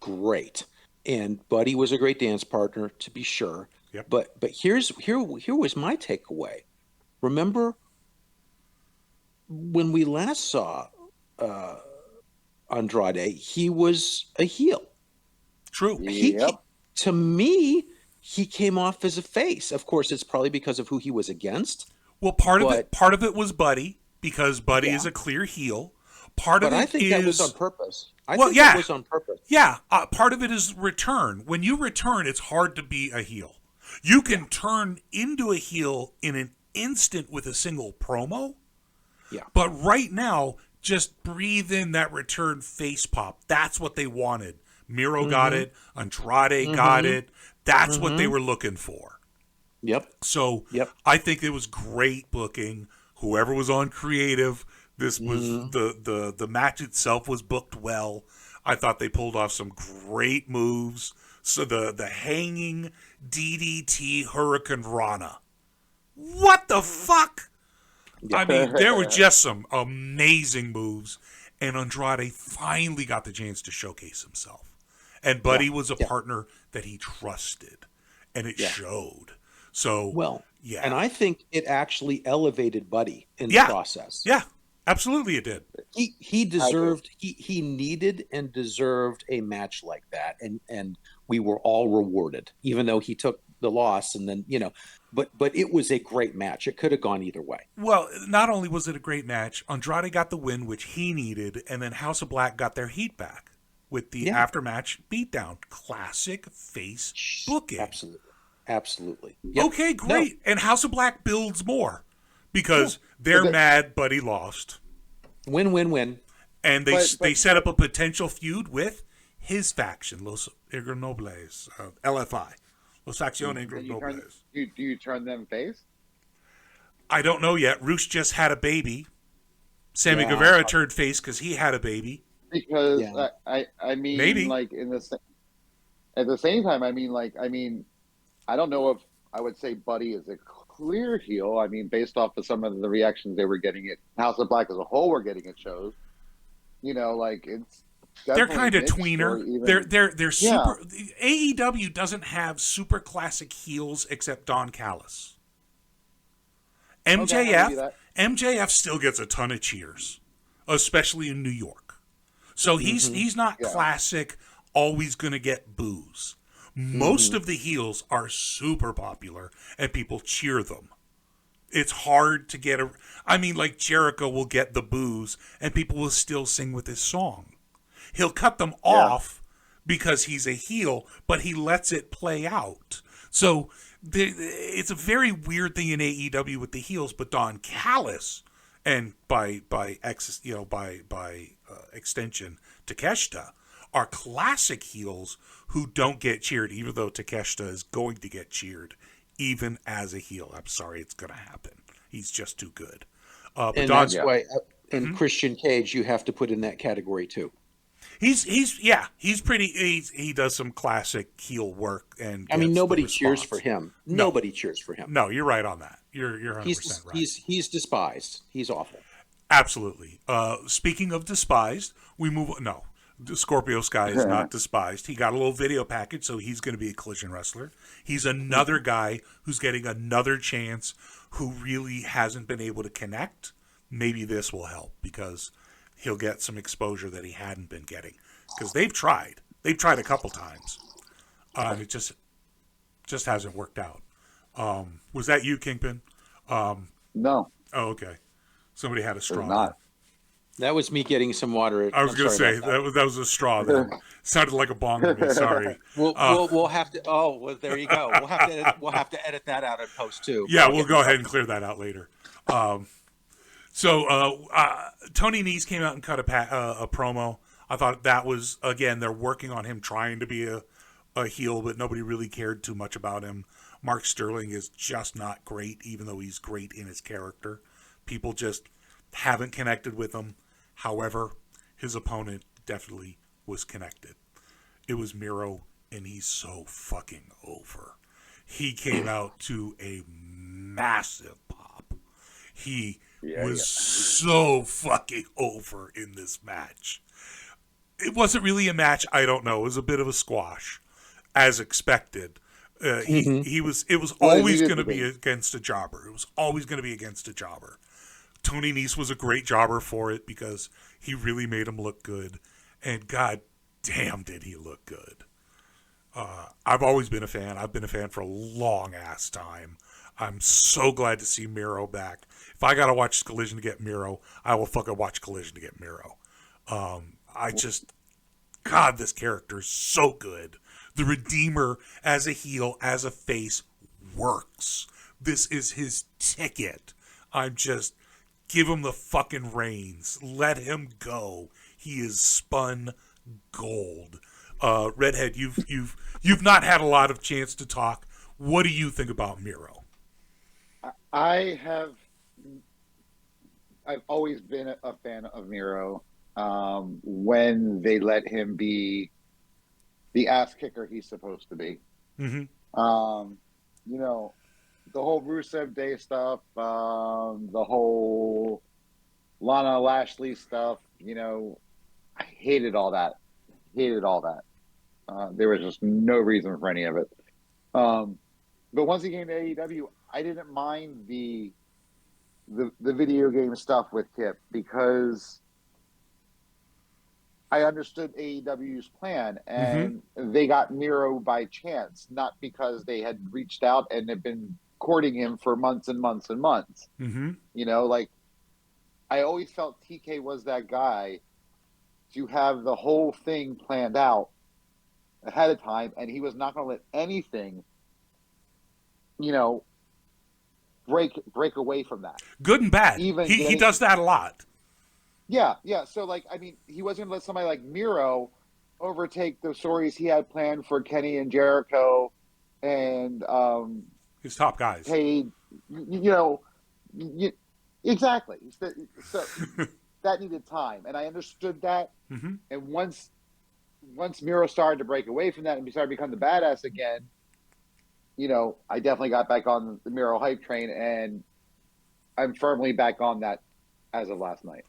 great, and Buddy was a great dance partner, to be sure. Yep. But here was my takeaway. Remember when we last saw Andrade, he was a heel. True. To me, he came off as a face. Of course, it's probably because of who he was against. Well, part of it was Buddy, because Buddy is a clear heel. But I think that was on purpose. That was on purpose. Yeah, part of it is return. When you return, it's hard to be a heel. You can turn into a heel in an instant with a single promo. Yeah. But right now, just breathe in that return face pop. That's what they wanted. Miro got it. Andrade got it. That's what they were looking for. Yep. So Yep. I think it was great booking. Whoever was on creative, this was the match itself was booked well. I thought they pulled off some great moves. So the hanging DDT Hurricane Rana. What the fuck? I mean, there were just some amazing moves, and Andrade finally got the chance to showcase himself. And Buddy was a partner that he trusted, and it showed. So, yeah. And I think it actually elevated Buddy in the process. Yeah, absolutely it did. He deserved, he needed and deserved a match like that, and we were all rewarded, even though he took the loss, and then, but it was a great match. It could have gone either way. Well, not only was it a great match, Andrade got the win, which he needed, and then House of Black got their heat back with the after-match beatdown. Classic face booking. Absolutely. Yep. Okay, great. No. And House of Black builds more because they're mad Buddy lost. Win. And they set up a potential feud with his faction, Los Ingobernables, LFI. Los Facciones Ingobernables. Do you turn them face? I don't know yet. Roos just had a baby. Sammy Guevara turned face because he had a baby. Because I mean, maybe like at the same time, I mean, I don't know if I would say Buddy is a clear heel. I mean, based off of some of the reactions they were getting at House of Black as a whole, were getting at shows. Like it's. They're kind of tweener. Even, they're super. AEW doesn't have super classic heels except Don Callis. MJF still gets a ton of cheers, especially in New York. So he's not classic, always going to get boos. Most of the heels are super popular and people cheer them. It's hard to get like Jericho will get the boos and people will still sing with his song. He'll cut them off because he's a heel, but he lets it play out. So it's a very weird thing in AEW with the heels, but Don Callis and by extension Takeshita are classic heels who don't get cheered, even though Takeshita is going to get cheered, even as a heel. I'm sorry, it's going to happen. He's just too good. And that's why, and Christian Cage, you have to put in that category too. He's pretty. He does some classic heel work, and I mean, nobody cheers for him. No. Nobody cheers for him. No, you're right on that. You're 100% right. He's despised. He's awful. Absolutely. Speaking of despised, we move. No, Scorpio Sky is not despised. He got a little video package, so he's going to be a Collision wrestler. He's another guy who's getting another chance, who really hasn't been able to connect. Maybe this will help because he'll get some exposure that he hadn't been getting, because they've tried a couple times, and it just hasn't worked out. Was that you, Kingpin? No. Oh, okay. Somebody had a straw. Not. That was me getting some water. I was going to say that was a straw. That sounded like a bong to me. Sorry. We'll have to. Oh, well, there you go. We'll have to edit that out in post too. Yeah, we'll go ahead and clear that out later. So Tony Nese came out and cut a promo. I thought that was, again, they're working on him trying to be a heel, but nobody really cared too much about him. Mark Sterling is just not great, even though he's great in his character. People just haven't connected with him. However, his opponent definitely was connected. It was Miro, and he's so fucking over. He came out to a massive pop. He was so fucking over in this match. It wasn't really a match. I don't know. It was a bit of a squash, as expected. It was always going to be against a jobber. It was always going to be against a jobber. Tony Nese was a great jobber for it because he really made him look good, and god damn did he look good. I've always been a fan. I've been a fan for a long ass time. I'm so glad to see Miro back. If I gotta watch Collision to get Miro, I will fucking watch Collision to get Miro. God, this character is so good. The Redeemer as a heel, as a face, works. This is his ticket. Give him the fucking reins. Let him go. He is spun gold. Redhead, you've not had a lot of chance to talk. What do you think about Miro? I've always been a fan of Miro. When they let him be the ass kicker he's supposed to be. You know, the whole Rusev Day stuff, the whole Lana Lashley stuff, you know, I hated all that. Hated all that. There was just no reason for any of it. But once he came to AEW, I didn't mind the video game stuff with Kip because I understood AEW's plan, and they got Miro by chance, not because they had reached out and had been courting him for months and months and months. You know, like, I always felt TK was that guy to have the whole thing planned out ahead of time, and he was not going to let anything, you know, break away from that. Good and bad. Even he does that a lot. Yeah. So, like, I mean, he wasn't going to let somebody like Miro overtake the stories he had planned for Kenny and Jericho and his top guys. Paid, you know, exactly. So that needed time, and I understood that. And once Miro started to break away from that and started to become the badass again, you know, I definitely got back on the Miro hype train, and I'm firmly back on that as of last night.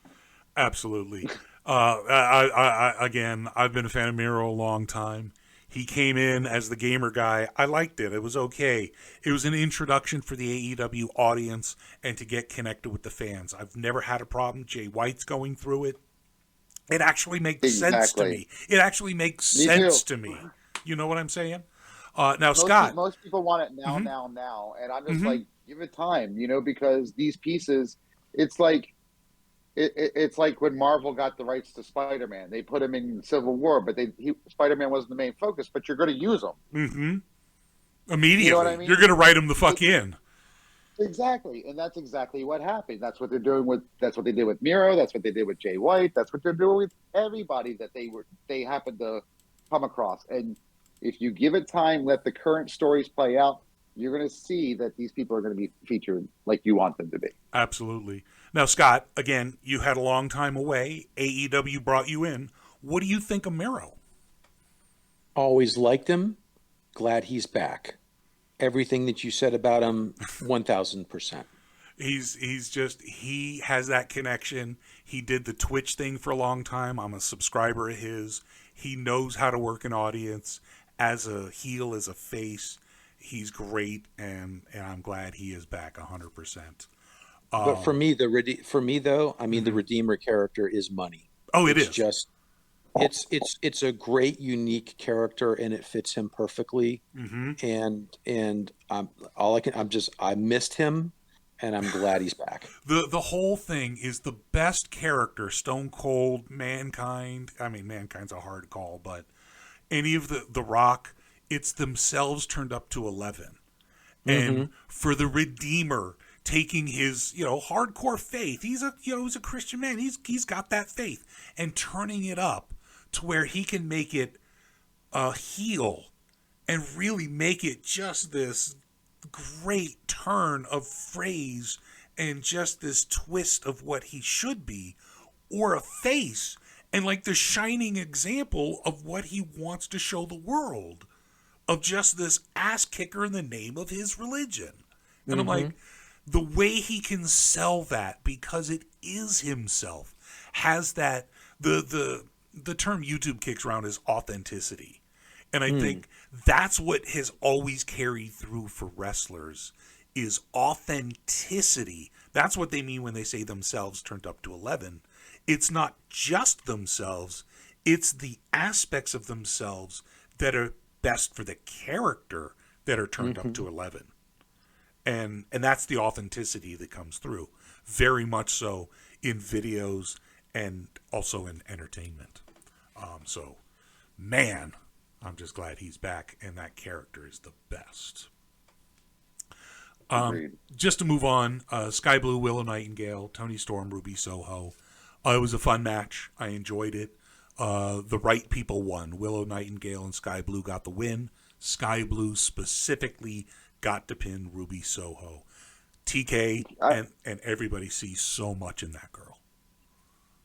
Absolutely. Again, I've been a fan of Miro a long time. He came in as the gamer guy. I liked it. It was okay. It was an introduction for the AEW audience and to get connected with the fans. I've never had a problem. Jay White's going through it. It actually makes sense to me. It actually makes sense to me. You know what I'm saying? Now, Scott. Most people want it now. And I'm just like, give it time, you know, because these pieces, it's like, it's like when Marvel got the rights to Spider-Man. They put him in Civil War, but Spider-Man wasn't the main focus, but you're going to use him. Immediately. You know what I mean? You're going to write him the fuck in. Exactly. And that's exactly what happened. That's what they did with Miro. That's what they did with Jay White. That's what they're doing with everybody that they happened to come across. And if you give it time, let the current stories play out, you're going to see that these people are going to be featured like you want them to be. Absolutely. Now, Scott, again, you had a long time away. AEW brought you in. What do you think of Miro? Always liked him. Glad he's back. Everything that you said about him, 1,000%. He has that connection. He did the Twitch thing for a long time. I'm a subscriber of his. He knows how to work an audience as a heel, as a face. He's great, and I'm glad he is back 100%. But for me, though, I mean, the Redeemer character is money. Oh, it's just, it's a great, unique character, and it fits him perfectly. And I missed him, and I'm glad he's back. The whole thing is the best character, Stone Cold, Mankind. I mean, Mankind's a hard call, but any of the Rock, it's themselves turned up to 11. And for the Redeemer, taking his, hardcore faith. He's a Christian man. He's got that faith, and turning it up to where he can make it a heel and really make it just this great turn of phrase and just this twist of what he should be, or a face and like the shining example of what he wants to show the world, of just this ass kicker in the name of his religion. And I'm like, the way he can sell that, because it is himself, has that, the term YouTube kicks around is authenticity. And I think that's what has always carried through for wrestlers, is authenticity. That's what they mean when they say themselves turned up to 11. It's not just themselves, it's the aspects of themselves that are best for the character that are turned up to 11. And that's the authenticity that comes through, very much so in videos and also in entertainment. So, man, I'm just glad he's back, and that character is the best. Just to move on, Sky Blue, Willow Nightingale, Tony Storm, Ruby Soho. It was a fun match. I enjoyed it. The right people won. Willow Nightingale and Sky Blue got the win. Sky Blue specifically got to pin Ruby Soho. TK and everybody sees so much in that girl.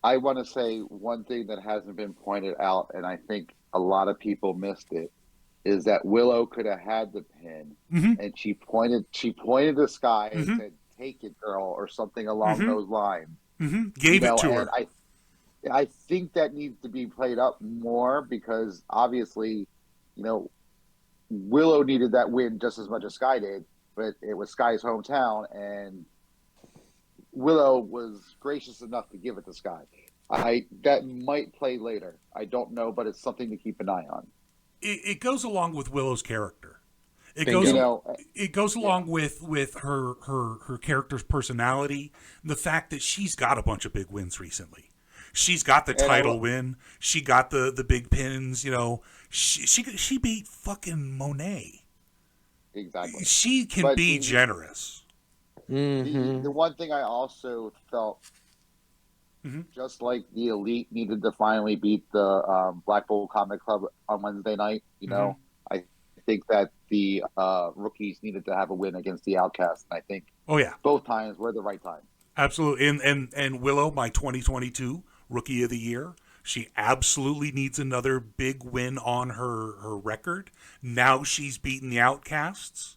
I want to say one thing that hasn't been pointed out, and I think a lot of people missed it, is that Willow could have had the pin, and she pointed to Sky and said, "Take it, girl," or something along those lines. Gave it to her. I think that needs to be played up more because obviously, Willow needed that win just as much as Sky did, but it was Sky's hometown, and Willow was gracious enough to give it to Sky. That might play later. I don't know, but it's something to keep an eye on. It goes along with Willow's character. It goes along with her character's personality, the fact that she's got a bunch of big wins recently. She's got the title win. She got the big pins. She beat fucking Monet. Exactly. She can be generous. The one thing I also felt, just like the Elite needed to finally beat the Black Bull Comic Club on Wednesday night, I think that the rookies needed to have a win against the Outcasts. And I think both times were the right time. Absolutely. And Willow, my 2022 Rookie of the Year, she absolutely needs another big win on her record. Now she's beaten the Outcasts.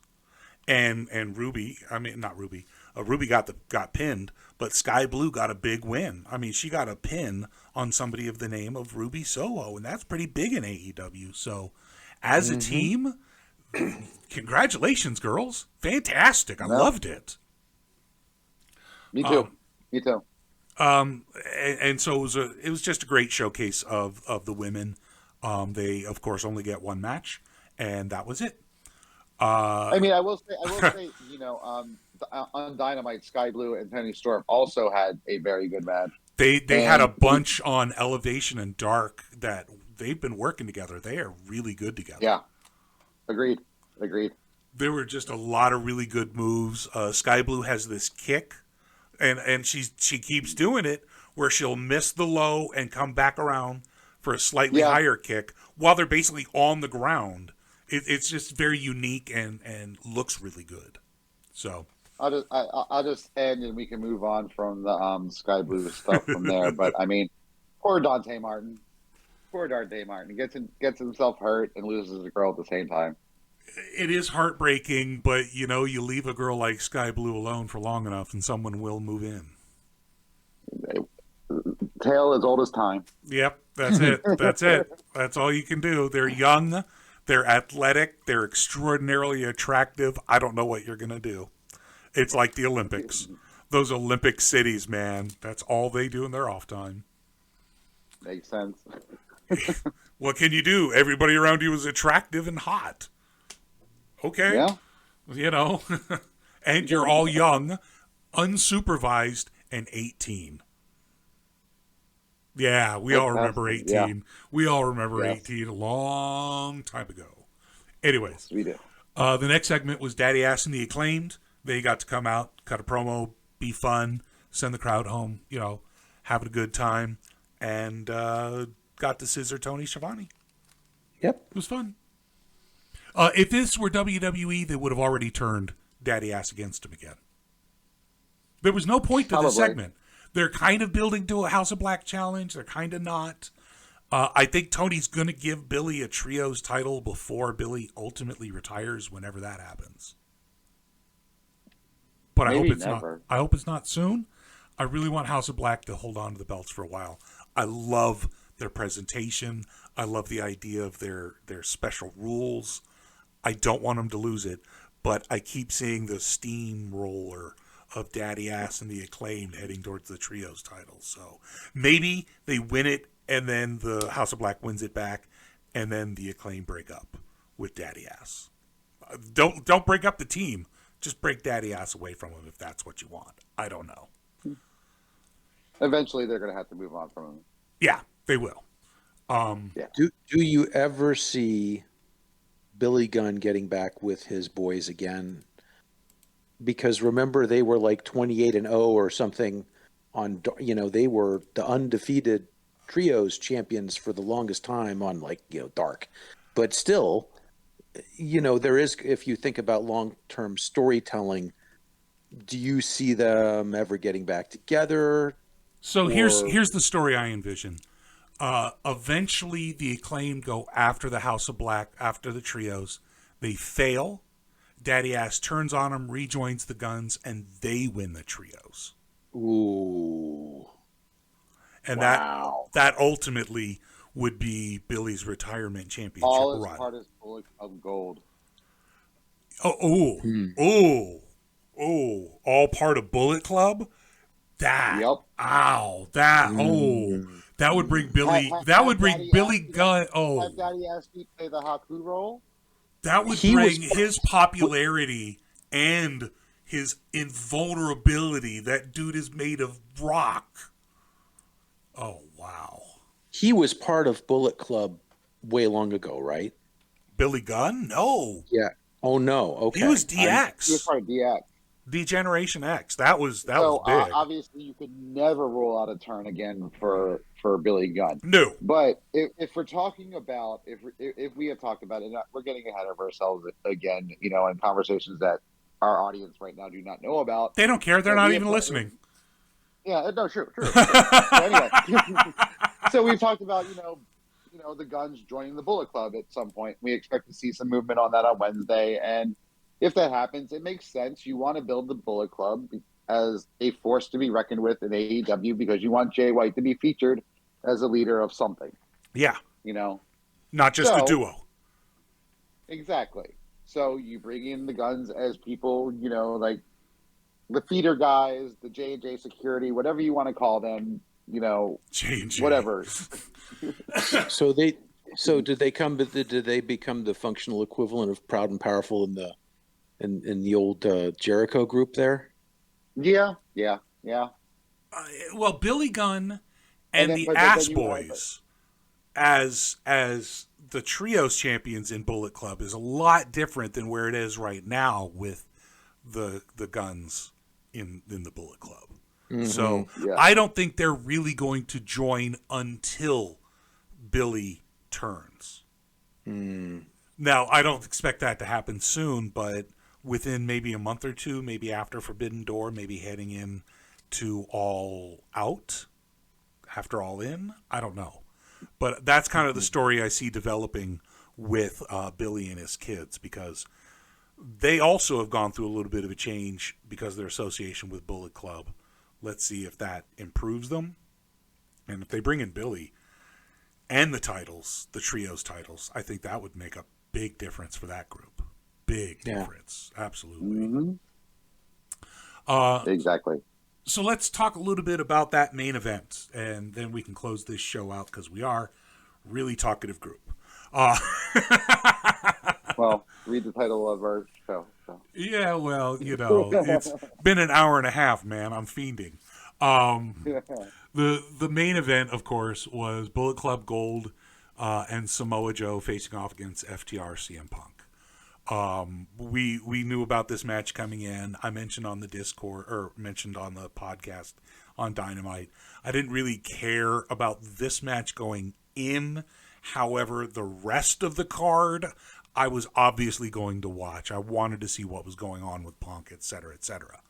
And Ruby, not Ruby. Ruby got pinned, but Sky Blue got a big win. She got a pin on somebody of the name of Ruby Soho, and that's pretty big in AEW. So, as a team, congratulations, girls! Fantastic, I loved it. Me too. Me too. And so it was just a great showcase of the women. They of course only get one match, and that was it. I will say, on Dynamite, Sky Blue and Penny Storm also had a very good match. They had a bunch on Elevation and Dark that they've been working together. They are really good together. Yeah, agreed. There were just a lot of really good moves. Sky Blue has this kick, and she keeps doing it where she'll miss the low and come back around for a slightly higher kick while they're basically on the ground. It's just very unique and looks really good. So I'll just end and we can move on from the Sky Blue stuff from there. But poor Dante Martin gets himself hurt and loses a girl at the same time. It is heartbreaking, but you leave a girl like Sky Blue alone for long enough, and someone will move in. Tale as old as time. Yep, that's it. That's it. That's all you can do. They're young. They're athletic. They're extraordinarily attractive. I don't know what you're going to do. It's like the Olympics. Those Olympic cities, man. That's all they do in their off time. Makes sense. What can you do? Everybody around you is attractive and hot. Okay. Yeah. And you're all young, unsupervised, and 18. Yeah, we all remember 18. Yeah. We all remember 18 a long time ago. Anyways, we do. The next segment was Daddy Ass and the Acclaimed. They got to come out, cut a promo, be fun, send the crowd home, having a good time, and got to scissor Tony Schiavone. Yep. It was fun. If this were WWE, they would have already turned Daddy Ass against him again. There was no point to this segment. They're kind of building to a House of Black challenge. They're kind of not. I think Tony's going to give Billy a trios title before Billy ultimately retires, whenever that happens. But I hope it's never. Not. I hope it's not soon. I really want House of Black to hold on to the belts for a while. I love their presentation. I love the idea of their special rules. I don't want them to lose it, but I keep seeing the steamroller of Daddy Ass and the Acclaimed heading towards the trios title. So maybe they win it and then the House of Black wins it back and then the Acclaimed break up with Daddy Ass. Don't break up the team. Just break Daddy Ass away from him if that's what you want. I don't know. Eventually they're going to have to move on from him. Yeah, they will. Do you ever see Billy Gunn getting back with his boys again? Because remember, they were like 28-0 or something on, they were the undefeated trios champions for the longest time on Dark, but still, there is, if you think about long-term storytelling, do you see them ever getting back together? So here's the story I envision. Eventually, the Acclaimed go after the House of Black, after the trios. They fail. Daddy Ass turns on them, rejoins the Guns, and they win the trios. Ooh. And wow. that ultimately would be Billy's retirement championship all as run. part of Bullet of Gold. Oh, all part of Bullet Club? That. Yep. Ow. That. Oh. That would bring Billy. That would bring Billy Gunn. Oh. Have Daddy asked me to play the Haku role? That would bring his popularity and his invulnerability. That dude is made of rock. Oh, wow. He was part of Bullet Club way long ago, right? Billy Gunn? No. Yeah. Oh, no. Okay. He was DX. He was part of DX. D-Generation X. That was big. Obviously, you could never rule out a turn again for Billy Gunn. No. But if we're talking about, if we have talked about it, we're getting ahead of ourselves again, in conversations that our audience right now do not know about. They don't care. They're not even listening. Yeah, no, true. So anyway, so we've talked about, the Guns joining the Bullet Club at some point. We expect to see some movement on that on Wednesday. And if that happens, it makes sense. You want to build the Bullet Club as a force to be reckoned with in AEW because you want Jay White to be featured as a leader of something. Yeah. Not just a duo. Exactly. So you bring in the Guns as people, like the feeder guys, the J&J security, whatever you want to call them, J&J. whatever. So did they become the functional equivalent of Proud and Powerful in the old Jericho group there? Yeah. Well, Billy Gunn and the Ass Boys as the trios champions in Bullet Club is a lot different than where it is right now with the Guns in the Bullet Club. Mm-hmm. So I don't think they're really going to join until Billy turns. Now, I don't expect that to happen soon, but within maybe a month or two, maybe after Forbidden Door, maybe heading in to All Out, after All In, I don't know. But that's kind of the story I see developing with Billy and his kids, because they also have gone through a little bit of a change because of their association with Bullet Club. Let's see if that improves them. And if they bring in Billy and the titles, the trios titles, I think that would make a big difference for that group. Big difference. Absolutely. Mm-hmm. Exactly. So let's talk a little bit about that main event, and then we can close this show out because we are a really talkative group. Well, read the title of our show. So. Yeah, well, it's been an hour and a half, man. I'm fiending. The main event, of course, was Bullet Club Gold and Samoa Joe facing off against FTR CM Punk. We knew about this match coming in. I mentioned on the Discord, or mentioned on the podcast on Dynamite. I didn't really care about this match going in. However, the rest of the card, I was obviously going to watch. I wanted to see what was going on with Punk, etc., etc.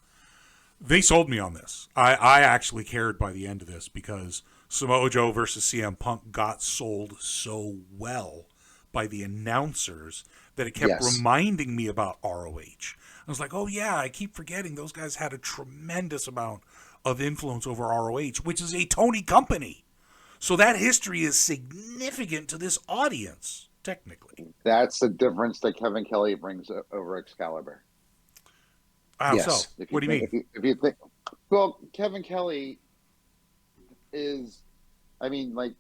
They sold me on this. I actually cared by the end of this because Samoa Joe versus CM Punk got sold so well by the announcers that it kept reminding me about ROH. I was like, oh yeah, I keep forgetting those guys had a tremendous amount of influence over ROH, which is a Tony company. So that history is significant to this audience, technically. That's the difference that Kevin Kelly brings over Excalibur. How so? What do you mean? If you think, well, Kevin Kelly is, like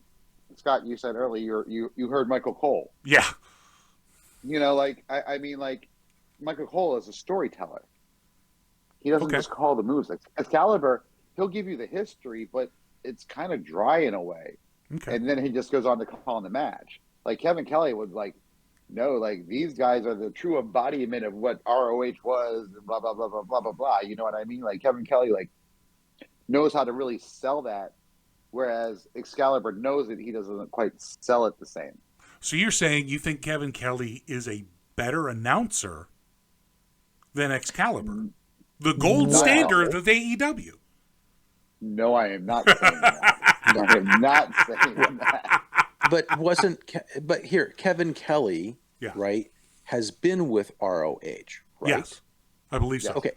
Scott, you said earlier, you heard Michael Cole. Yeah. Michael Cole is a storyteller. He doesn't just call the moves. Like Excalibur, he'll give you the history, but it's kind of dry in a way. Okay. And then he just goes on to call in the match. Like Kevin Kelly was like, no, like these guys are the true embodiment of what ROH was, and blah blah blah blah blah blah blah. You know what I mean? Like Kevin Kelly knows how to really sell that whereas Excalibur knows that he doesn't quite sell it the same. So you're saying you think Kevin Kelly is a better announcer than Excalibur, the gold Well, standard of AEW? No, I am not saying that. I am not saying that. But here, Kevin Kelly, Yeah. right, has been with ROH, right? Yes, I believe so. Okay,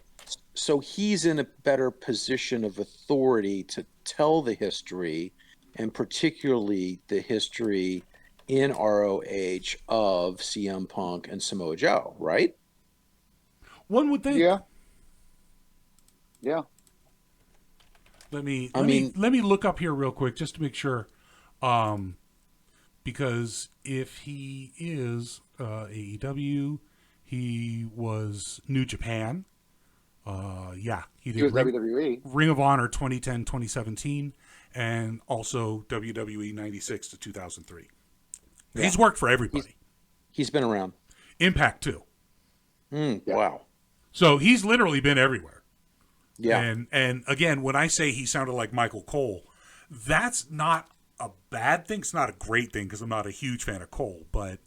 so he's in a better position of authority to tell the history, and particularly the history in ROH of CM Punk and Samoa Joe, right? One would think. Yeah. Yeah. Let me look up here real quick just to make sure, because if he is AEW, he was New Japan. He He was WWE. Ring of Honor 2010, 2017, and also WWE 96 to 2003. Yeah. He's worked for everybody. He's been around. Impact too. Yeah. Wow. So he's literally been everywhere. Yeah. And again, when I say he sounded like Michael Cole, that's not a bad thing. It's not a great thing because I'm not a huge fan of Cole, but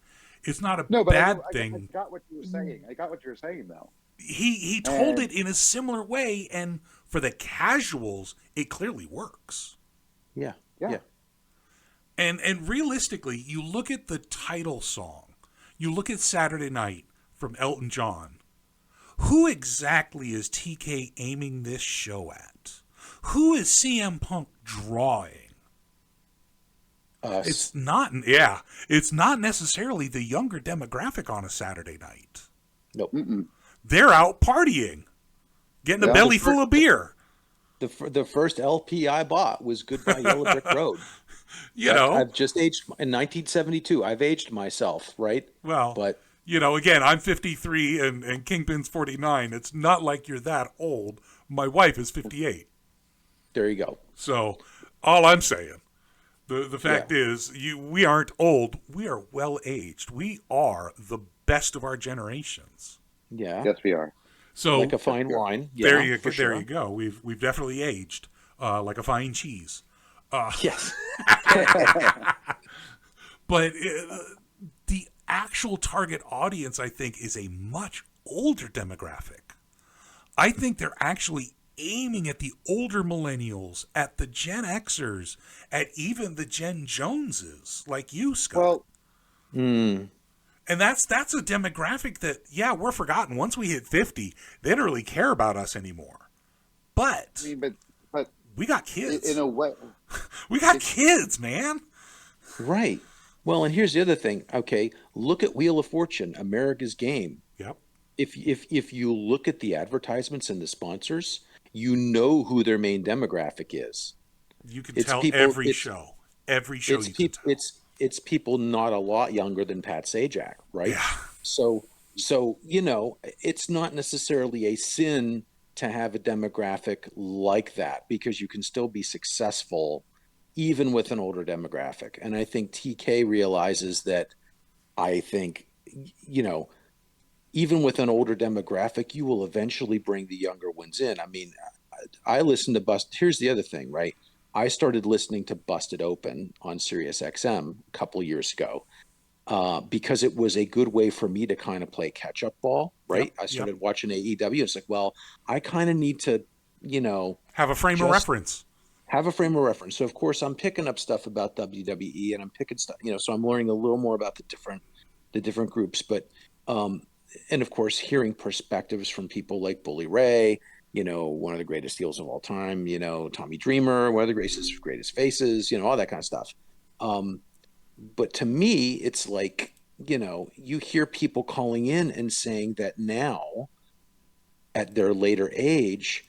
it's not a bad thing. I got what you were saying. I got what you were saying, though. He told it in a similar way, and for the casuals, it clearly works. Yeah. Yeah. And realistically, you look at the title song, you look at Saturday Night from Elton John. Who exactly is TK aiming this show at? Who is CM Punk drawing? Us. It's not necessarily the younger demographic on a Saturday night. Nope. Mm-mm. They're out partying, getting a belly full of beer. The first LP I bought was Goodbye Yellow Brick Road. I've just aged in 1972. I've aged myself, right? Well, but again, I'm 53 and Kingpin's 49. It's not like you're that old. My wife is 58. There you go. So, all I'm saying, the fact is, we aren't old. We are well aged. We are the best of our generations. Yeah. Yes, we are. So Like a fine wine. There Yeah, you go. We've definitely aged like a fine cheese. Yes. But the actual target audience, I think, is a much older demographic. I think they're actually aiming at the older millennials, at the Gen Xers, at even the Gen Joneses, like you, Scott. Well, and that's a demographic that, we're forgotten. Once we hit 50, they don't really care about us anymore. But, but we got kids. in a way, we got kids, man. Right. Well, and here's the other thing. Okay, look at Wheel of Fortune, America's Game. Yep. If you look at the advertisements and the sponsors, you know who their main demographic is. You can tell every show. Every show you can tell. It's people not a lot younger than Pat Sajak, right? Yeah. So it's not necessarily a sin to have a demographic like that, because you can still be successful even with an older demographic. And I think TK realizes that. I think, even with an older demographic, you will eventually bring the younger ones in. I mean, I listen to here's the other thing, right? I started listening to Busted Open on Sirius XM a couple of years ago because it was a good way for me to kind of play catch-up ball, right? I started watching AEW. It's like, well, I kind of need to, have a frame of reference. Have a frame of reference. So, of course, I'm picking up stuff about WWE, and I'm picking stuff, so I'm learning a little more about the different groups. But, and of course, hearing perspectives from people like Bully Ray, one of the greatest heels of all time, Tommy Dreamer, one of the greatest faces, all that kind of stuff. But to me, it's like, you hear people calling in and saying that now, at their later age,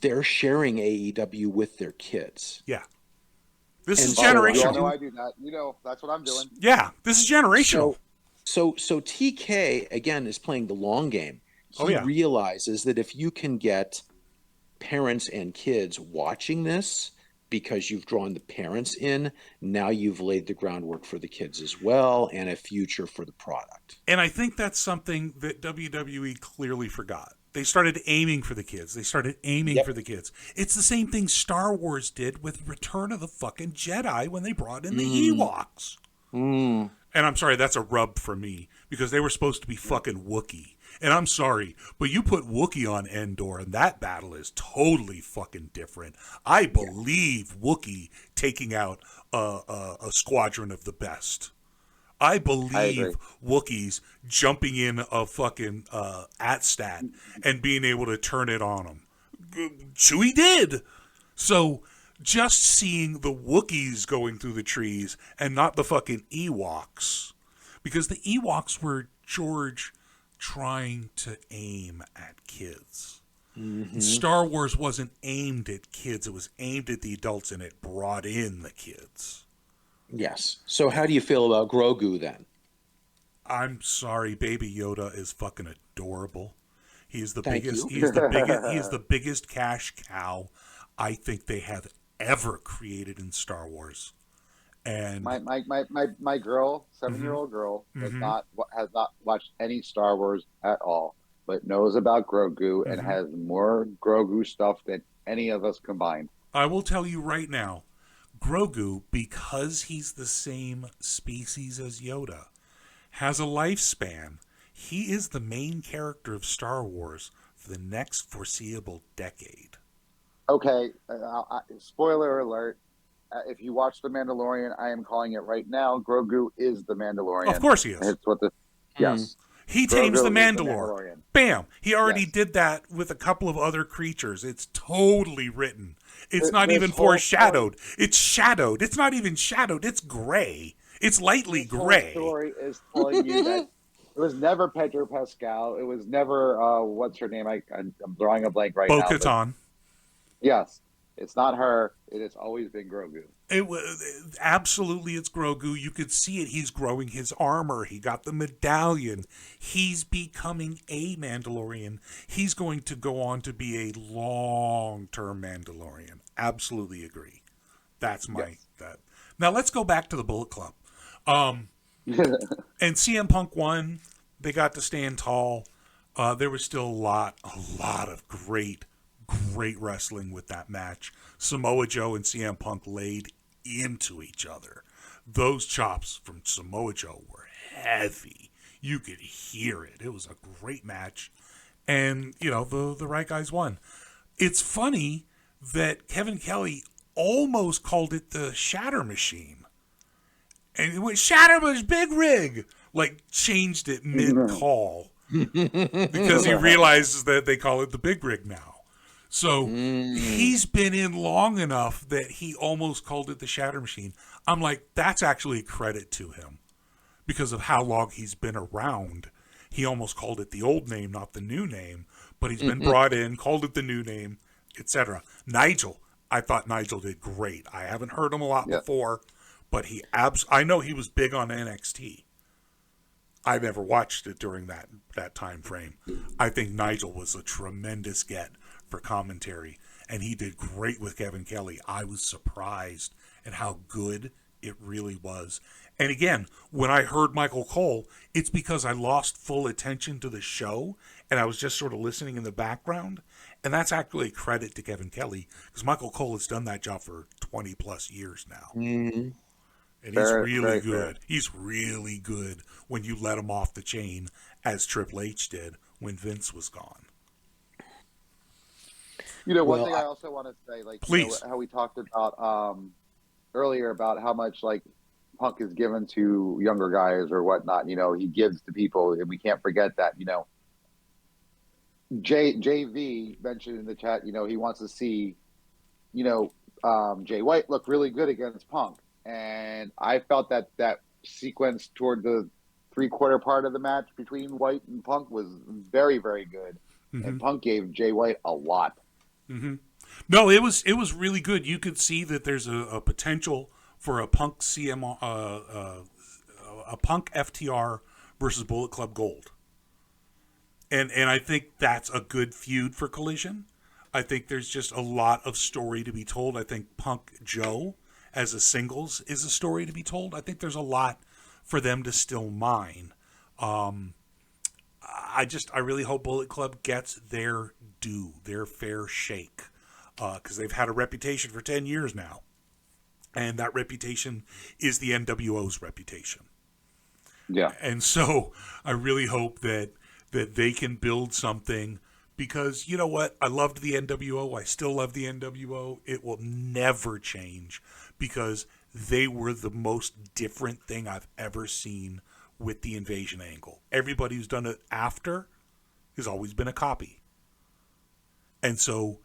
they're sharing AEW with their kids. Yeah. This is you all generational. know I do that. That's what I'm doing. Yeah, this is generational. So TK, again, is playing the long game. He realizes that if you can get parents and kids watching this because you've drawn the parents in, now you've laid the groundwork for the kids as well and a future for the product. And I think that's something that WWE clearly forgot. They started aiming for the kids. They started aiming Yep. for the kids. It's the same thing Star Wars did with Return of the fucking Jedi when they brought in the Ewoks. Mm. And I'm sorry, that's a rub for me because they were supposed to be fucking Wookiee. And I'm sorry, but you put Wookiee on Endor and that battle is totally fucking different. I believe Wookiee taking out a squadron of the best. I I believe agree. Wookiees jumping in a fucking AT-STAT and being able to turn it on them. Chewie did. So just seeing the Wookiees going through the trees and not the fucking Ewoks. Because the Ewoks were George trying to aim at kids. Mm-hmm. Star Wars wasn't aimed at kids. It was aimed at the adults and it brought in the kids. Yes. So how do you feel about Grogu then? I'm sorry, Baby Yoda is fucking adorable. He's the Thank biggest. you. He is the biggest cash cow I think they have ever created in Star Wars. And My girl, 7-year-old girl, has not watched any Star Wars at all, but knows about Grogu and has more Grogu stuff than any of us combined. I will tell you right now, Grogu, because he's the same species as Yoda, has a lifespan. He is the main character of Star Wars for the next foreseeable decade. Okay, spoiler alert. If you watch The Mandalorian, I am calling it right now. Grogu is the Mandalorian. Of course he is. It's what the yes. He Grogu tames the is Mandalore. Bam! He already Yes. did that with a couple of other creatures. It's totally written. It's not This even whole foreshadowed. It's shadowed. It's not even shadowed. It's gray. It's lightly This whole gray. story is telling you that it was never Pedro Pascal. It was never what's her name? I'm drawing a blank right now. but Bo-Katan. Yes, it's not her. It has always been Grogu. It was absolutely, it's Grogu. You could see it. He's growing his armor. He got the medallion. He's becoming a Mandalorian. He's going to go on to be a long-term Mandalorian. Absolutely agree. That's my that. Now let's go back to the Bullet Club. And CM Punk won. They got to stand tall. There was still a lot of great wrestling with that match. Samoa Joe and CM Punk laid into each other. Those chops from Samoa Joe were heavy. You could hear it. It was a great match. And, you know, the right guys won. It's funny that Kevin Kelly almost called it the Shatter Machine. And it was Shatterman's Big Rig. Like, changed it mid-call. Because he realizes that they call it the Big Rig now. So he's been in long enough that he almost called it the Shatter Machine. I'm like, that's actually a credit to him. Because of how long he's been around. He almost called it the old name, not the new name. But he's been brought in, called it the new name, etc. Nigel, I thought Nigel did great. I haven't heard him a lot before, but I know he was big on NXT. I never watched it during that time frame. I think Nigel was a tremendous get for commentary, and he did great with Kevin Kelly. I was surprised at how good it really was. And again, when I heard Michael Cole, it's because I lost full attention to the show, and I was just sort of listening in the background. And that's actually a credit to Kevin Kelly, because Michael Cole has done that job for 20 plus years now. Mm-hmm. And he's really good. Fair. He's really good when you let him off the chain, as Triple H did when Vince was gone. You know, one thing I also want to say, like, please. You know, how we talked about earlier about how much like Punk is given to younger guys or whatnot. You know, he gives to people, and we can't forget that. You know, JV mentioned in the chat. You know, he wants to see, you know, Jay White look really good against Punk, and I felt that sequence toward the 3/4 part of the match between White and Punk was very, very good, and Punk gave Jay White a lot. Mm-hmm. No, it was really good. You could see that there's a potential for a Punk a Punk FTR versus Bullet Club Gold, and I think that's a good feud for Collision. I think there's just a lot of story to be told. I think Punk Joe as a singles is a story to be told. I think there's a lot for them to still mine. I really hope Bullet Club gets their due, their fair shake, because they've had a reputation for 10 years now, and that reputation is the NWO's reputation. Yeah. And so I really hope that they can build something, because you know what? I loved the NWO. I still love the NWO. It will never change, because they were the most different thing I've ever seen with the invasion angle. Everybody who's done it after has always been a copy. And so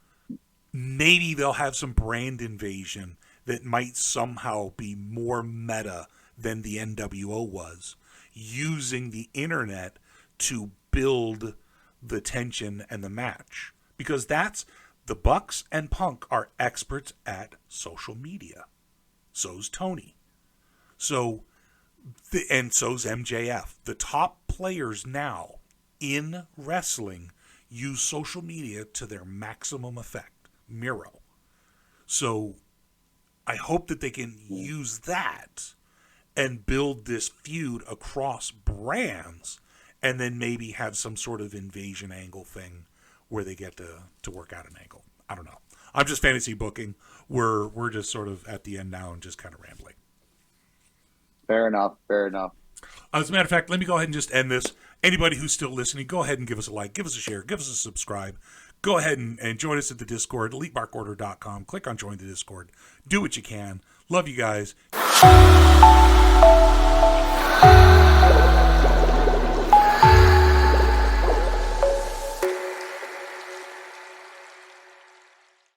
maybe they'll have some brand invasion that might somehow be more meta than the NWO was, using the internet to build the tension and the match. Because that's, the Bucks and Punk are experts at social media. So's Tony. And so's MJF. The top players now in wrestling use social media to their maximum effect. Miro. So I hope that they can use that and build this feud across brands, and then maybe have some sort of invasion angle thing where they get to work out an angle. I don't know. I'm just fantasy booking. We're just sort of at the end now and just kind of rambling. Fair enough. As a matter of fact, let me go ahead and just end this. Anybody who's still listening, go ahead and give us a like, give us a share, give us a subscribe. Go ahead and join us at the Discord, elitemarkorder.com. Click on join the Discord. Do what you can. Love you guys.